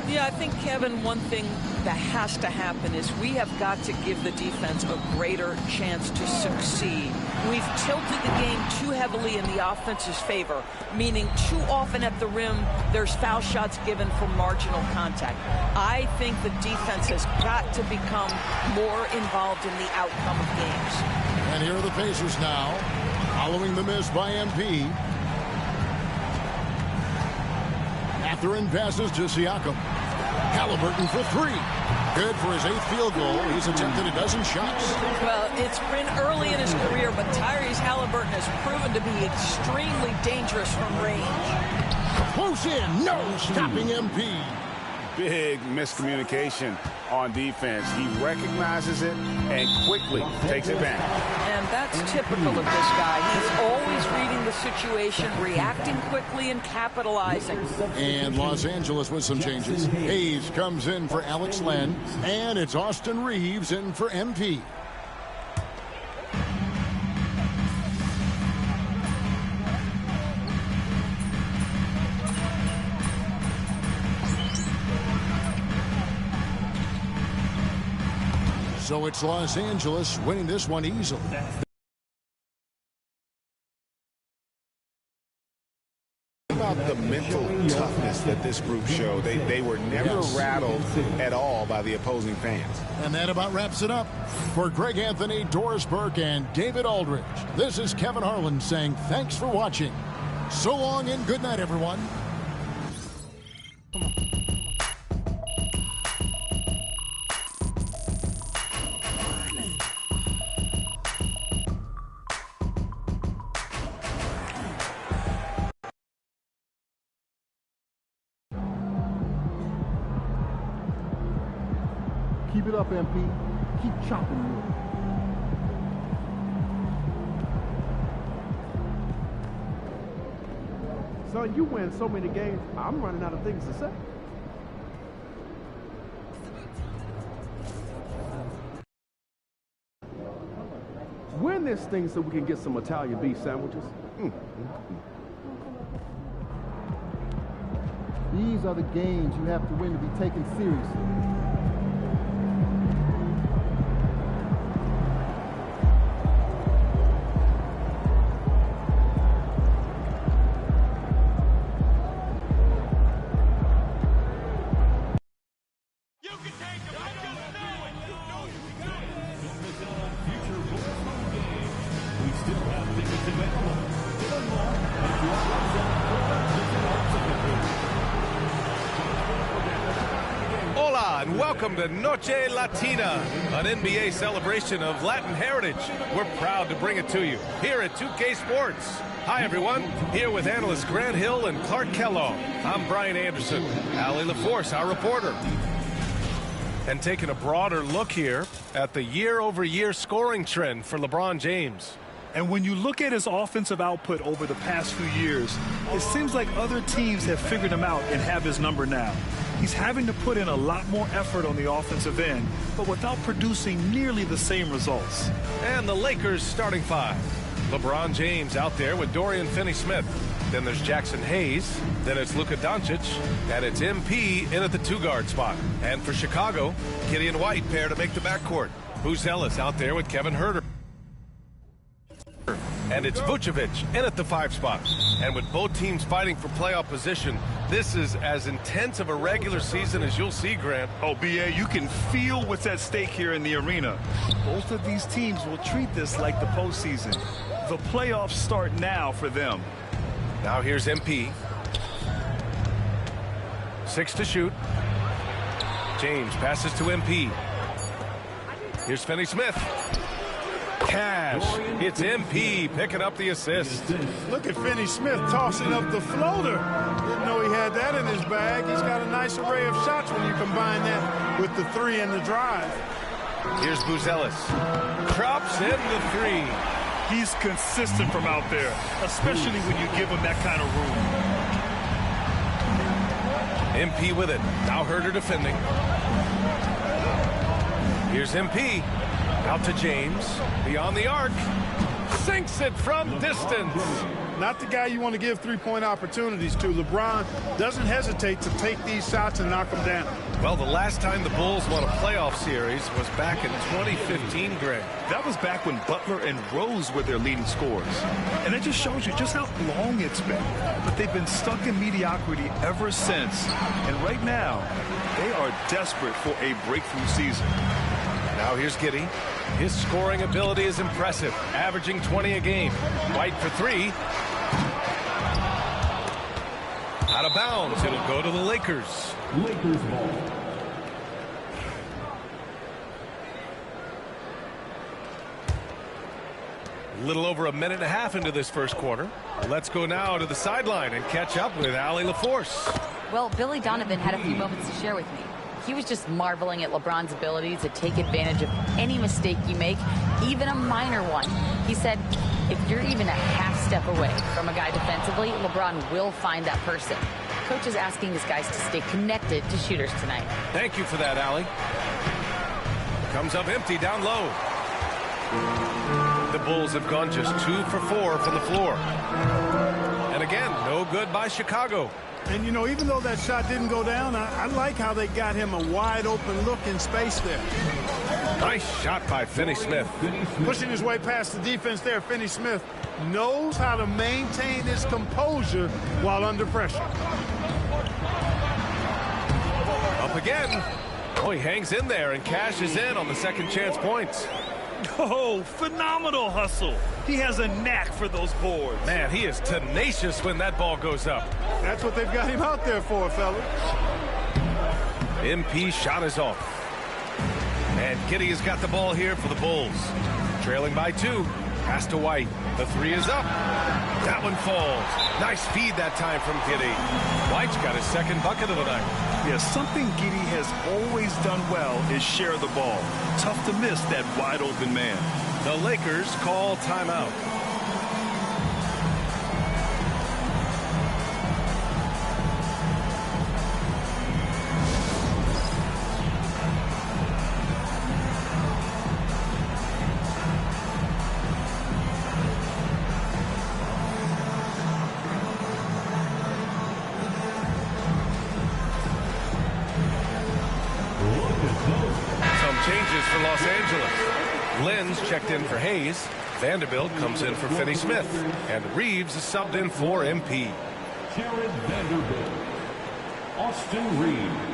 Yeah, I think, Kevin, one thing that has to happen is we have got to give the defense a greater chance to succeed. We've tilted the game too heavily in the offense's favor, meaning too often at the rim, there's foul shots given for marginal contact. I think the defense has got to become more involved in the outcome of games. And here are the Pacers now, following the miss by MP. Mathurin passes to Siakam. Halliburton for 3. Good for his 8th field goal. He's attempted a dozen shots. Well, it's been early in his career, but Tyrese Halliburton has proven to be extremely dangerous from range. Close in, no stopping MP. Big miscommunication on defense. He recognizes it and quickly takes it back. And that's typical of this guy. He's always reading the situation, reacting quickly, and capitalizing. And Los Angeles with some changes. Hayes comes in for Alex Len, and it's Austin Reeves in for MP. So it's Los Angeles winning this one easily. this group show. They were never rattled at all by the opposing fans. And that about wraps it up. For Greg Anthony, Doris Burke, and David Aldridge, this is Kevin Harlan saying thanks for watching. So long and good night, everyone. Keep it up, MP. Keep chopping wood. Son, you win so many games, I'm running out of things to say. Win this thing so we can get some Italian beef sandwiches. These are the games you have to win to be taken seriously. And welcome to Noche Latina, an NBA celebration of Latin heritage. We're proud to bring it to you here at 2K Sports. Hi, everyone. Here with analysts Grant Hill and Clark Kellogg. I'm Brian Anderson. Allie LaForce, our reporter. And taking a broader look here at the year-over-year scoring trend for LeBron James. And when you look at his offensive output over the past few years, it seems like other teams have figured him out and have his number now. He's having to put in a lot more effort on the offensive end, but without producing nearly the same results. And the Lakers starting five. LeBron James out there with Dorian Finney-Smith. Then there's Jackson Hayes. Then it's Luka Doncic. And it's MP in at the two-guard spot. And for Chicago, Gideon White pair to make the backcourt. Buzelis out there with Kevin Huerter. And it's Vucevic in at the five spot. And with both teams fighting for playoff position, this is as intense of a regular season as you'll see, Grant. Oh, B.A., you can feel what's at stake here in the arena. Both of these teams will treat this like the postseason. The playoffs start now for them. Now here's MP. 6 to shoot. James passes to MP. Here's Finney-Smith. Cash. It's MP picking up the assist. Look at Finney-Smith tossing up the floater. Didn't know he had that in his bag. He's got a nice array of shots when you combine that with the three and the drive. Here's Buzelis. Drops in the three. He's consistent from out there, especially when you give him that kind of room. MP with it. Now Huerter defending. Here's MP. Out to James, beyond the arc, sinks it from distance. Not the guy you want to give three-point opportunities to. LeBron doesn't hesitate to take these shots and knock them down. Well, the last time the Bulls won a playoff series was back in 2015, Greg. That was back when Butler and Rose were their leading scorers. And it just shows you just how long it's been. But they've been stuck in mediocrity ever since. And right now, they are desperate for a breakthrough season. Now here's Giddey. His scoring ability is impressive, averaging 20 a game. White for three. Out of bounds. It'll go to the Lakers. Lakers ball. A little over a minute and a half into this first quarter. Let's go now to the sideline and catch up with Allie LaForce. Well, Billy Donovan had a few moments to share with me. He was just marveling at LeBron's ability to take advantage of any mistake you make, even a minor one. He said, if you're even a half step away from a guy defensively, LeBron will find that person. Coach is asking his guys to stay connected to shooters tonight. Thank you for that, Allie. Comes up empty down low. The Bulls have gone just 2 for 4 from the floor. And again, no good by Chicago. And, you know, even though that shot didn't go down, I like how they got him a wide-open look in space there. Nice shot by Finney-Smith. Pushing his way past the defense there, Finney-Smith knows how to maintain his composure while under pressure. up again. Oh, he hangs in there and cashes in on the second chance points. Oh, phenomenal hustle. He has a knack for those boards. Man, he is tenacious when that ball goes up. That's what they've got him out there for, fellas. MP shot is off. And Giddey has got the ball here for the Bulls. Trailing by 2. Pass to White. The 3 is up. That one falls. Nice feed that time from Giddey. White's got his second bucket of the night. Yeah, something Giddey has always done well is share the ball. Tough to miss that wide open man. The Lakers call timeout. Changes for Los Angeles. Lynn's checked in for Hayes. Vanderbilt comes in for Finney-Smith. And Reeves is subbed in for MP. Jared Vanderbilt. Austin Reeves.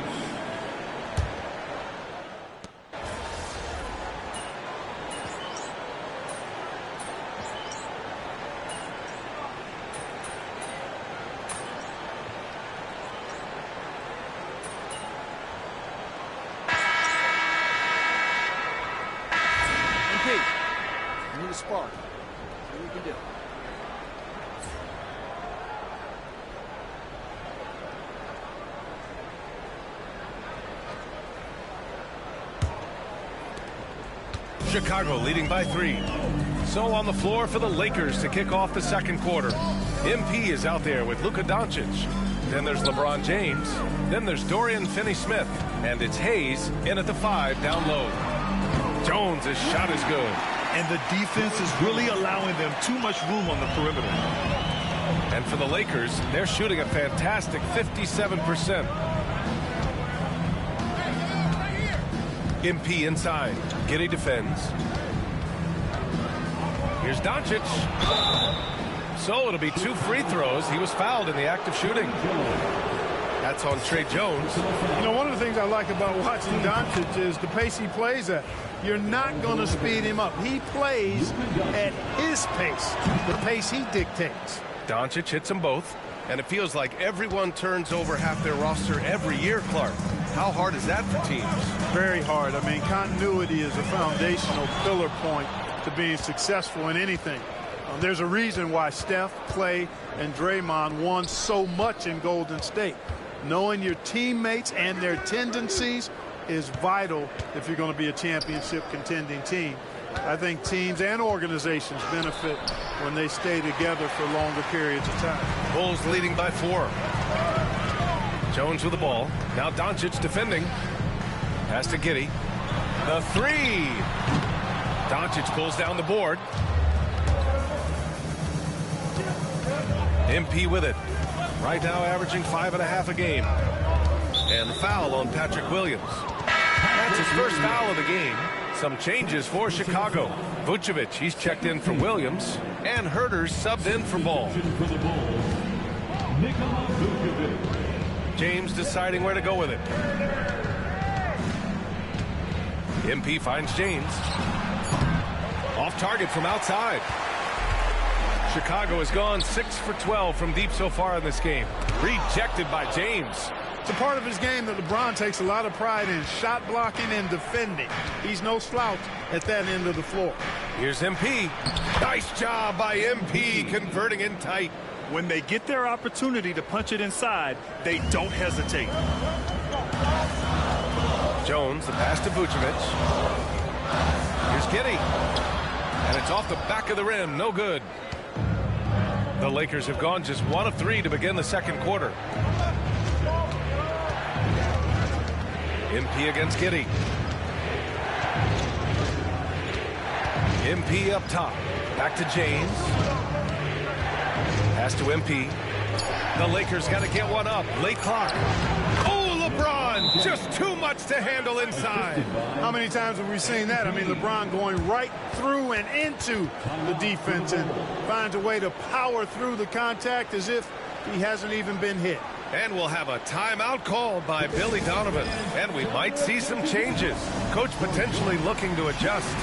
You need a spark. See what you can do. Chicago leading by 3. So on the floor for the Lakers to kick off the second quarter. MP is out there with Luka Doncic. Then there's LeBron James. Then there's Dorian Finney-Smith. And it's Hayes in at the 5 down low. Jones' shot is good. And the defense is really allowing them too much room on the perimeter. And for the Lakers, they're shooting a fantastic 57%. MP inside. Giddey defends. Here's Doncic. So it'll be 2 free throws. He was fouled in the act of shooting. That's on Trey Jones. You know, one of the things I like about watching Doncic is the pace he plays at. You're not going to speed him up. He plays at his pace, the pace he dictates. Doncic hits them both, and it feels like everyone turns over half their roster every year, Clark. How hard is that for teams? Very hard. I mean, continuity is a foundational pillar point to being successful in anything. There's a reason why Steph, Clay, and Draymond won so much in Golden State. Knowing your teammates and their tendencies is vital if you're going to be a championship contending team. I think teams and organizations benefit when they stay together for longer periods of time. Bulls leading by 4. Jones with the ball. Now Doncic defending. Pass to Giddey. The 3. Doncic pulls down the board. MP with it. Right now averaging 5.5 a game. And the foul on Patrick Williams. That's his first foul of the game. Some changes for Chicago. Vucevic, he's checked in for Williams. And Herter's subbed in for Ball. James deciding where to go with it. MP finds James. Off target from outside. Chicago has gone 6 for 12 from deep so far in this game. Rejected by James. It's a part of his game that LeBron takes a lot of pride in, shot blocking and defending. He's no slouch at that end of the floor. Here's MP. Nice job by MP converting in tight. When they get their opportunity to punch it inside, they don't hesitate. Jones, the pass to Vucevic. Here's Giddey. And it's off the back of the rim. No good. The Lakers have gone just 1 of 3 to begin the second quarter. MP against Giddey. MP up top. Back to James. Pass to MP. The Lakers got to get one up. Late clock. Oh, LeBron! Just too much to handle inside. How many times have we seen that? I mean, LeBron going right through and into the defense and finds a way to power through the contact as if he hasn't even been hit. And we'll have a timeout called by Billy Donovan. And we might see some changes. Coach potentially looking to adjust.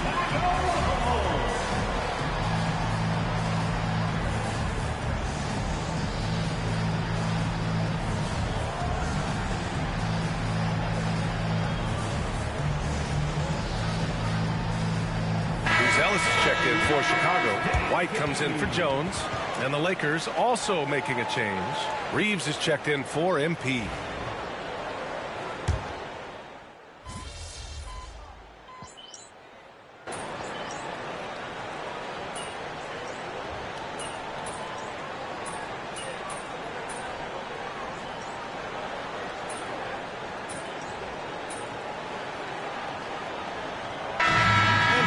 Ellis is checked in for Chicago. White comes in for Jones. And the Lakers also making a change. Reeves is checked in for MP.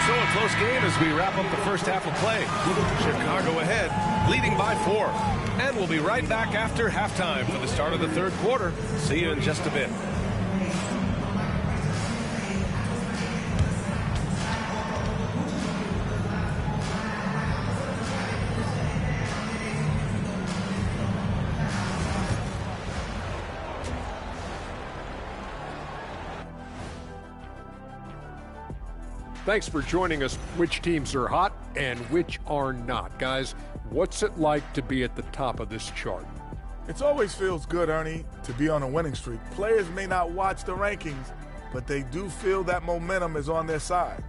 So a close game as we wrap up the first half of play. Chicago ahead, leading by 4. And we'll be right back after halftime for the start of the third quarter. See you in just a bit. Thanks for joining us. Which teams are hot and which are not? Guys, what's it like to be at the top of this chart? It always feels good, Ernie, to be on a winning streak. Players may not watch the rankings, but they do feel that momentum is on their side.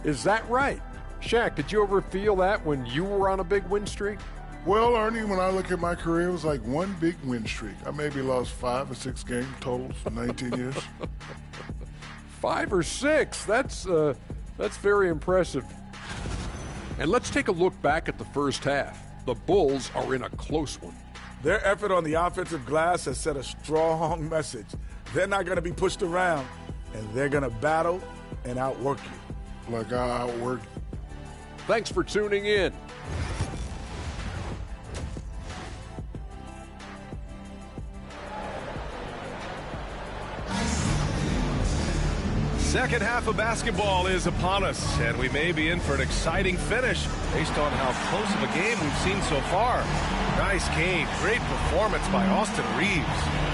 Is that right? Shaq, did you ever feel that when you were on a big win streak? Well, Ernie, when I look at my career, it was like one big win streak. I maybe lost 5 or 6 games total for 19 years. 5 or 6? That's very impressive. And let's take a look back at the first half. The Bulls are in a close one. Their effort on the offensive glass has set a strong message. They're not going to be pushed around, and they're going to battle and outwork you. Like I outwork. Thanks for tuning in. Second half of basketball is upon us, and we may be in for an exciting finish based on how close of a game we've seen so far. Nice game. Great performance by Austin Reeves.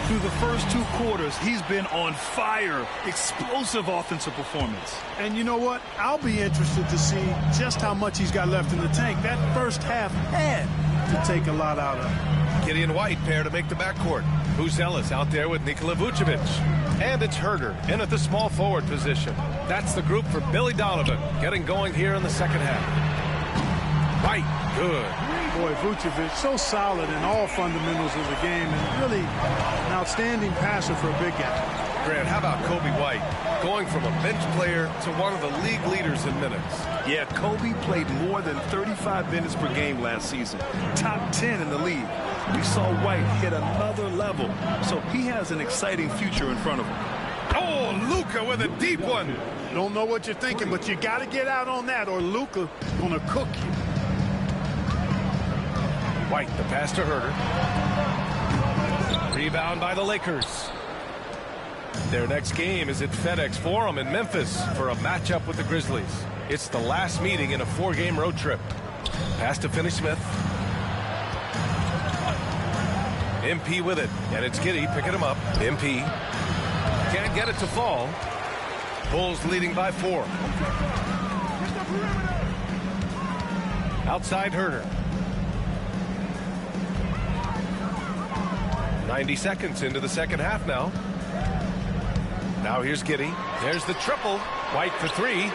Through the first 2 quarters, he's been on fire. Explosive offensive performance. And you know what? I'll be interested to see just how much he's got left in the tank. That first half had to take a lot out of him. Giddey and White pair to make the backcourt. Buzelis out there with Nikola Vucevic. And it's Herder in at the small forward position. That's the group for Billy Donovan getting going here in the second half. White, good. Boy, Vucevic so solid in all fundamentals of the game and really an outstanding passer for a big guy. Grant, how about Kobe White going from a bench player to one of the league leaders in minutes? Yeah, Kobe played more than 35 minutes per game last season. Top 10 in the league. We saw White hit another level, so he has an exciting future in front of him. Oh, Luka with a deep one. Don't know what you're thinking, but you got to get out on that or Luka gonna cook you. White, the pass to Herder. Rebound by the Lakers. Their next game is at FedEx Forum in Memphis for a matchup with the Grizzlies. It's the last meeting in a 4-game road trip. Pass to Finney-Smith. MP with it, and it's Giddey picking him up. MP can't get it to fall. Bulls leading by 4. Outside Herder. 90 seconds into the second half now. Now here's Giddey. There's the triple. White for 3.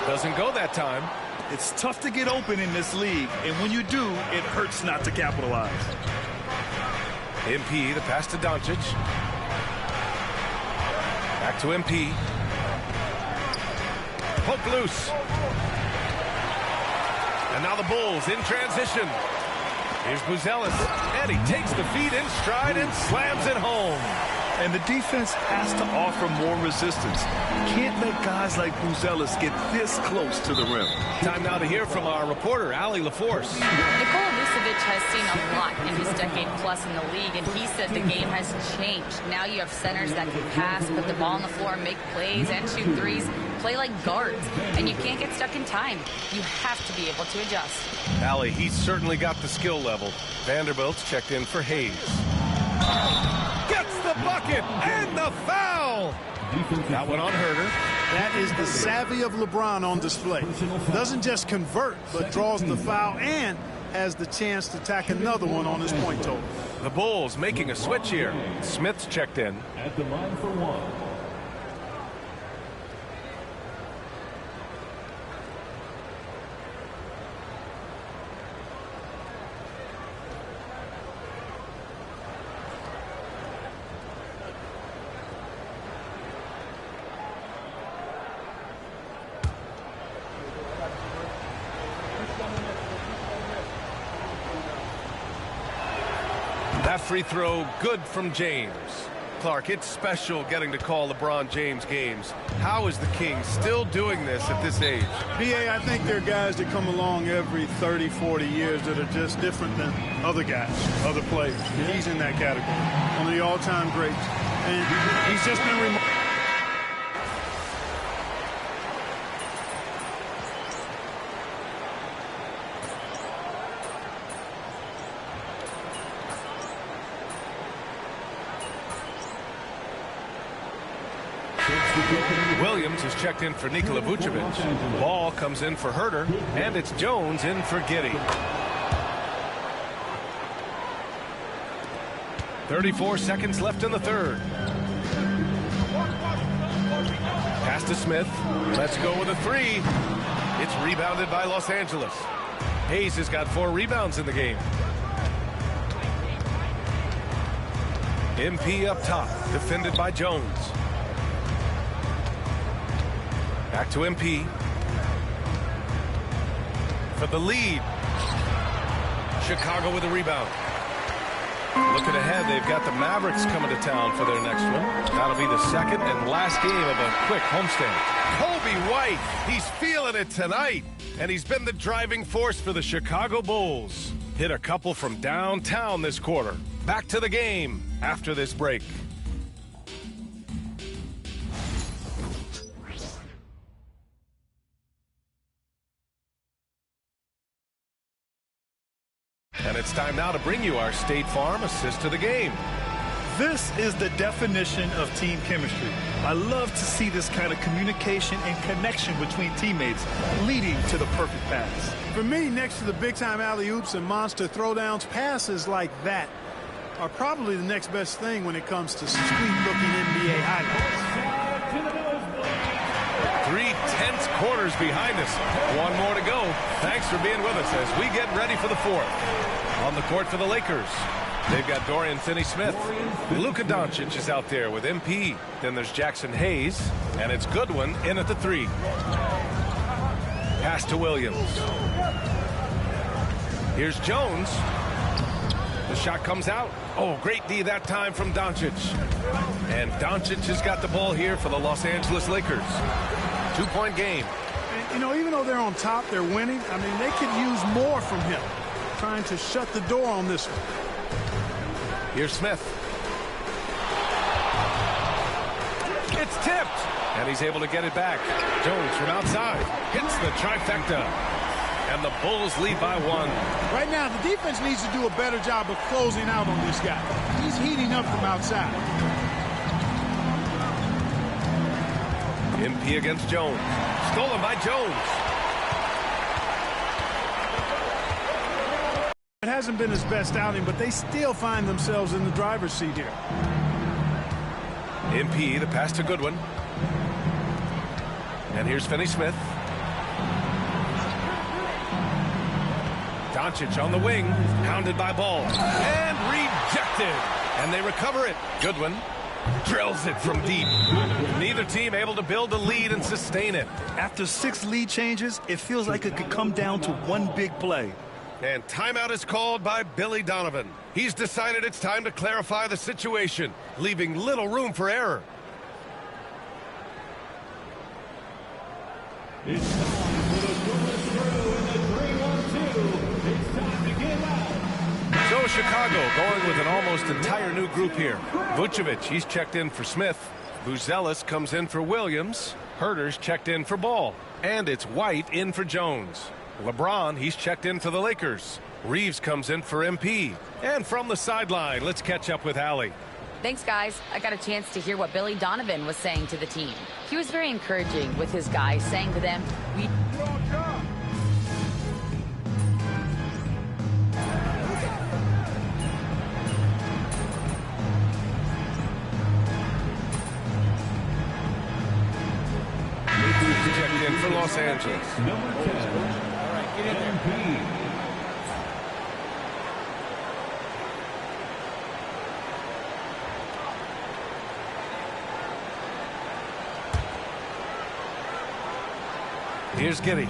Doesn't go that time. It's tough to get open in this league, and when you do, it hurts not to capitalize. MP, the pass to Doncic. Back to MP. Poke loose. And now the Bulls in transition. Here's Buzelis, and he takes the feed in stride and slams it home. And the defense has to offer more resistance. Can't let guys like Buzelis get this close to the rim. Time now to hear from our reporter, Allie LaForce. Nikola Vucevic has seen a lot in his decade-plus in the league, and he said the game has changed. Now you have centers that can pass, put the ball on the floor, make plays, and shoot threes, play like guards. And you can't get stuck in time. You have to be able to adjust. Allie, he's certainly got the skill level. Vanderbilt's checked in for Hayes. Gets the bucket and the foul. That one on Herder. That is the savvy of LeBron on display. Doesn't just convert, but draws the foul and has the chance to tack another one on his point total. The Bulls making a switch here. Smith's checked in. At the line for one. That free throw good from James. Clark, it's special getting to call LeBron James games. How is the King still doing this at this age? BA, I think there are guys that come along every 30, 40 years that are just different than other guys, other players. He's in that category. One of the all-time greats. And he's just been remarkable. Williams is checked in for Nikola Vucevic. Ball comes in for Herder, and it's Jones in for Giddey. 34 seconds left in the third. Pass to Smith. Let's go with a three. It's rebounded by Los Angeles. Hayes has got 4 rebounds in the game. MP up top, defended by Jones. Back to MP. For the lead. Chicago with a rebound. Looking ahead, they've got the Mavericks coming to town for their next one. That'll be the second and last game of a quick homestand. Kobe White, he's feeling it tonight. And he's been the driving force for the Chicago Bulls. Hit a couple from downtown this quarter. Back to the game after this break. And it's time now to bring you our State Farm assist to the game. This is the definition of team chemistry. I love to see this kind of communication and connection between teammates leading to the perfect pass. For me, next to the big-time alley-oops and monster throwdowns, passes like that are probably the next best thing when it comes to sweet-looking NBA highlights. 3 tense quarters behind us. One more to go. Thanks for being with us as we get ready for the fourth. On the court for the Lakers, they've got Dorian Finney-Smith. Luka Doncic is out there with MP. Then there's Jackson Hayes, and it's Goodwin in at the 3. Pass to Williams. Here's Jones. The shot comes out. Oh, great D that time from Doncic. And Doncic has got the ball here for the Los Angeles Lakers. 2-point game. And, you know, even though they're on top, they're winning. I mean, they could use more from him. Trying to shut the door on this one. Here's Smith. It's tipped. And he's able to get it back. Jones from outside hits the trifecta. And the Bulls lead by 1. Right now, the defense needs to do a better job of closing out on this guy. He's heating up from outside. MP against Jones. Stolen by Jones. It hasn't been his best outing, but they still find themselves in the driver's seat here. MP, the pass to Goodwin. And here's Finney-Smith. Doncic on the wing, pounded by Ball, and rejected. And they recover it. Goodwin drills it from deep. Neither team able to build a lead and sustain it. After 6 lead changes, it feels like it could come down to one big play. And timeout is called by Billy Donovan. He's decided it's time to clarify the situation, leaving little room for error. It's time for the shortest throw in the 3-1-2. It's time to get out. So Chicago going with an almost entire new group here. Vucevic, he's checked in for Smith. Buzelis comes in for Williams. Herder's checked in for Ball. And it's White in for Jones. LeBron, he's checked in for the Lakers. Reeves comes in for MP. And from the sideline, let's catch up with Allie. Thanks, guys. I got a chance to hear what Billy Donovan was saying to the team. He was very encouraging with his guys, saying to them, checked in for Los Angeles. Number 10. All right, get in there. Here's Giddy.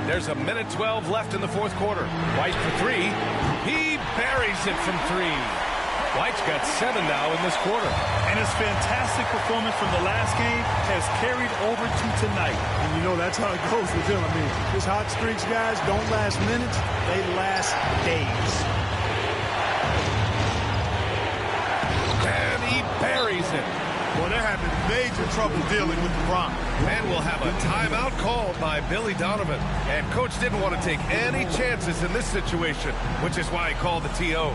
There's a minute 12 left in the fourth quarter. White for three. He buries it from three. White's got 7 now in this quarter. And his fantastic performance from the last game has carried over to tonight. And you know that's how it goes with him. I mean, his hot streaks, guys, don't last minutes. They last days. And he buries it. Well, they're having major trouble dealing with LeBron. And we'll have a timeout called by Billy Donovan. And Coach didn't want to take any chances in this situation, which is why he called the TO.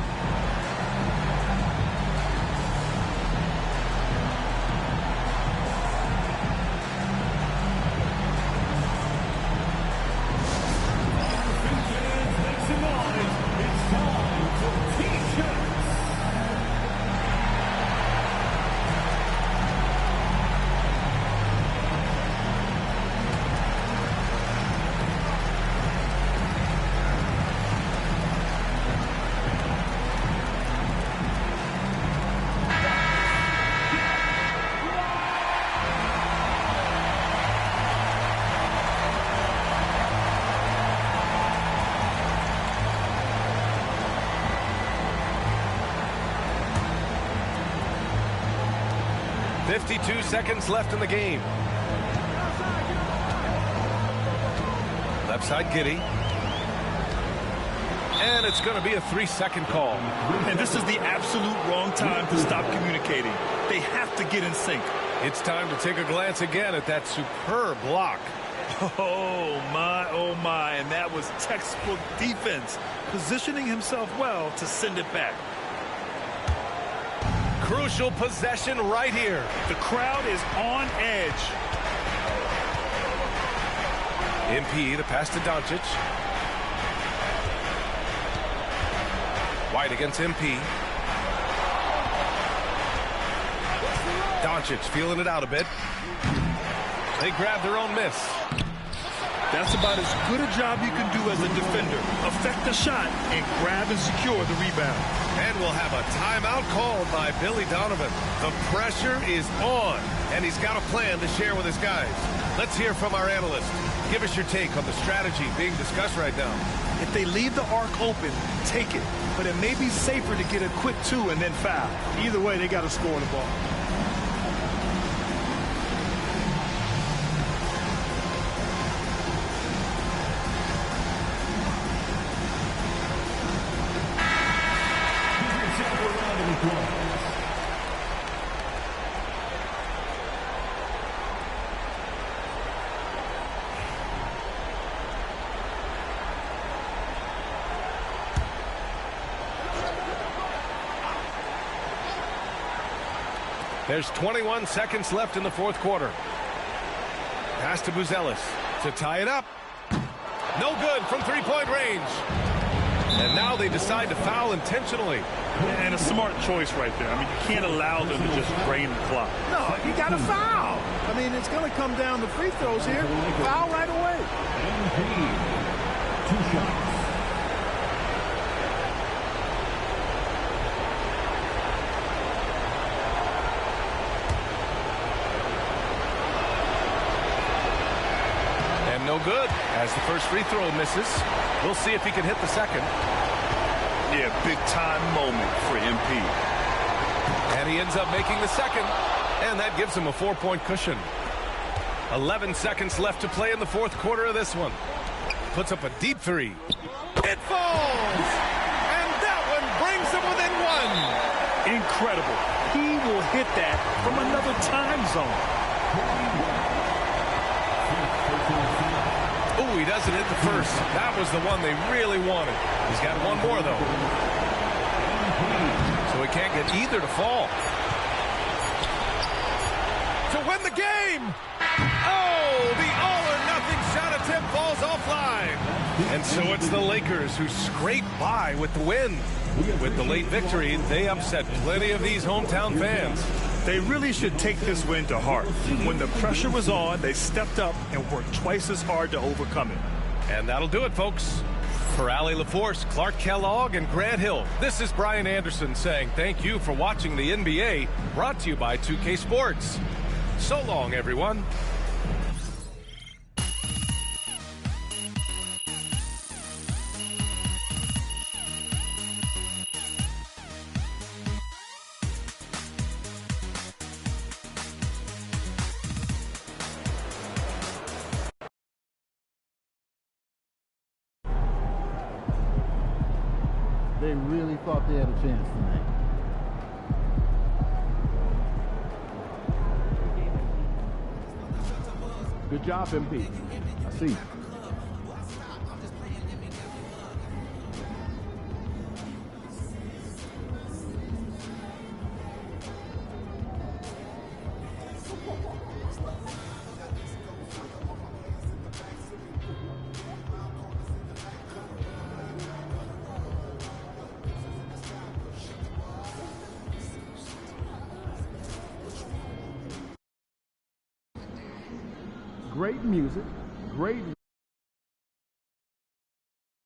.52 seconds left in the game. Left side, Giddy. And it's going to be a 3-second call. And this is the absolute wrong time to stop communicating. They have to get in sync. It's time to take a glance again at that superb block. Oh, my. And that was textbook defense, positioning himself well to send it back. Crucial possession right here. The crowd is on edge. MP, the pass to Doncic. White against MP. Doncic feeling it out a bit. They grab their own miss. That's about as good a job you can do as a defender. Affect the shot and grab and secure the rebound. And we'll have a timeout called by Billy Donovan. The pressure is on, and he's got a plan to share with his guys. Let's hear from our analyst. Give us your take on the strategy being discussed right now. If they leave the arc open, take it. But it may be safer to get a quick 2 and then foul. Either way, they got to score the ball. There's 21 seconds left in the fourth quarter. Pass to Buzelis to tie it up. No good from three-point range. And now they decide to foul intentionally. And a smart choice right there. I mean, you can't allow them to just drain the clock. No, you got to foul. I mean, it's going to come down to free throws here. Foul right away. 2 shots. No good as the first free throw misses. We'll see if he can hit the second. Yeah, big time moment for MP. And he ends up making the second. And that gives him a 4-point cushion. 11 seconds left to play in the fourth quarter of this one. Puts up a deep three. It falls! And that one brings him within 1. Incredible. He will hit that from another time zone. Oh, he doesn't hit the first. That was the one they really wanted. He's got one more, though. So he can't get either to fall. To win the game! Oh, the all-or-nothing shot attempt falls offline. And so it's the Lakers who scrape by with the win. With the late victory, they upset plenty of these hometown fans. They really should take this win to heart. When the pressure was on, they stepped up and worked twice as hard to overcome it. And that'll do it, folks. For Allie LaForce, Clark Kellogg, and Grant Hill, this is Brian Anderson saying thank you for watching the NBA, brought to you by 2K Sports. So long, everyone. They really thought they had a chance tonight. Good job, MP. I see. Great music, great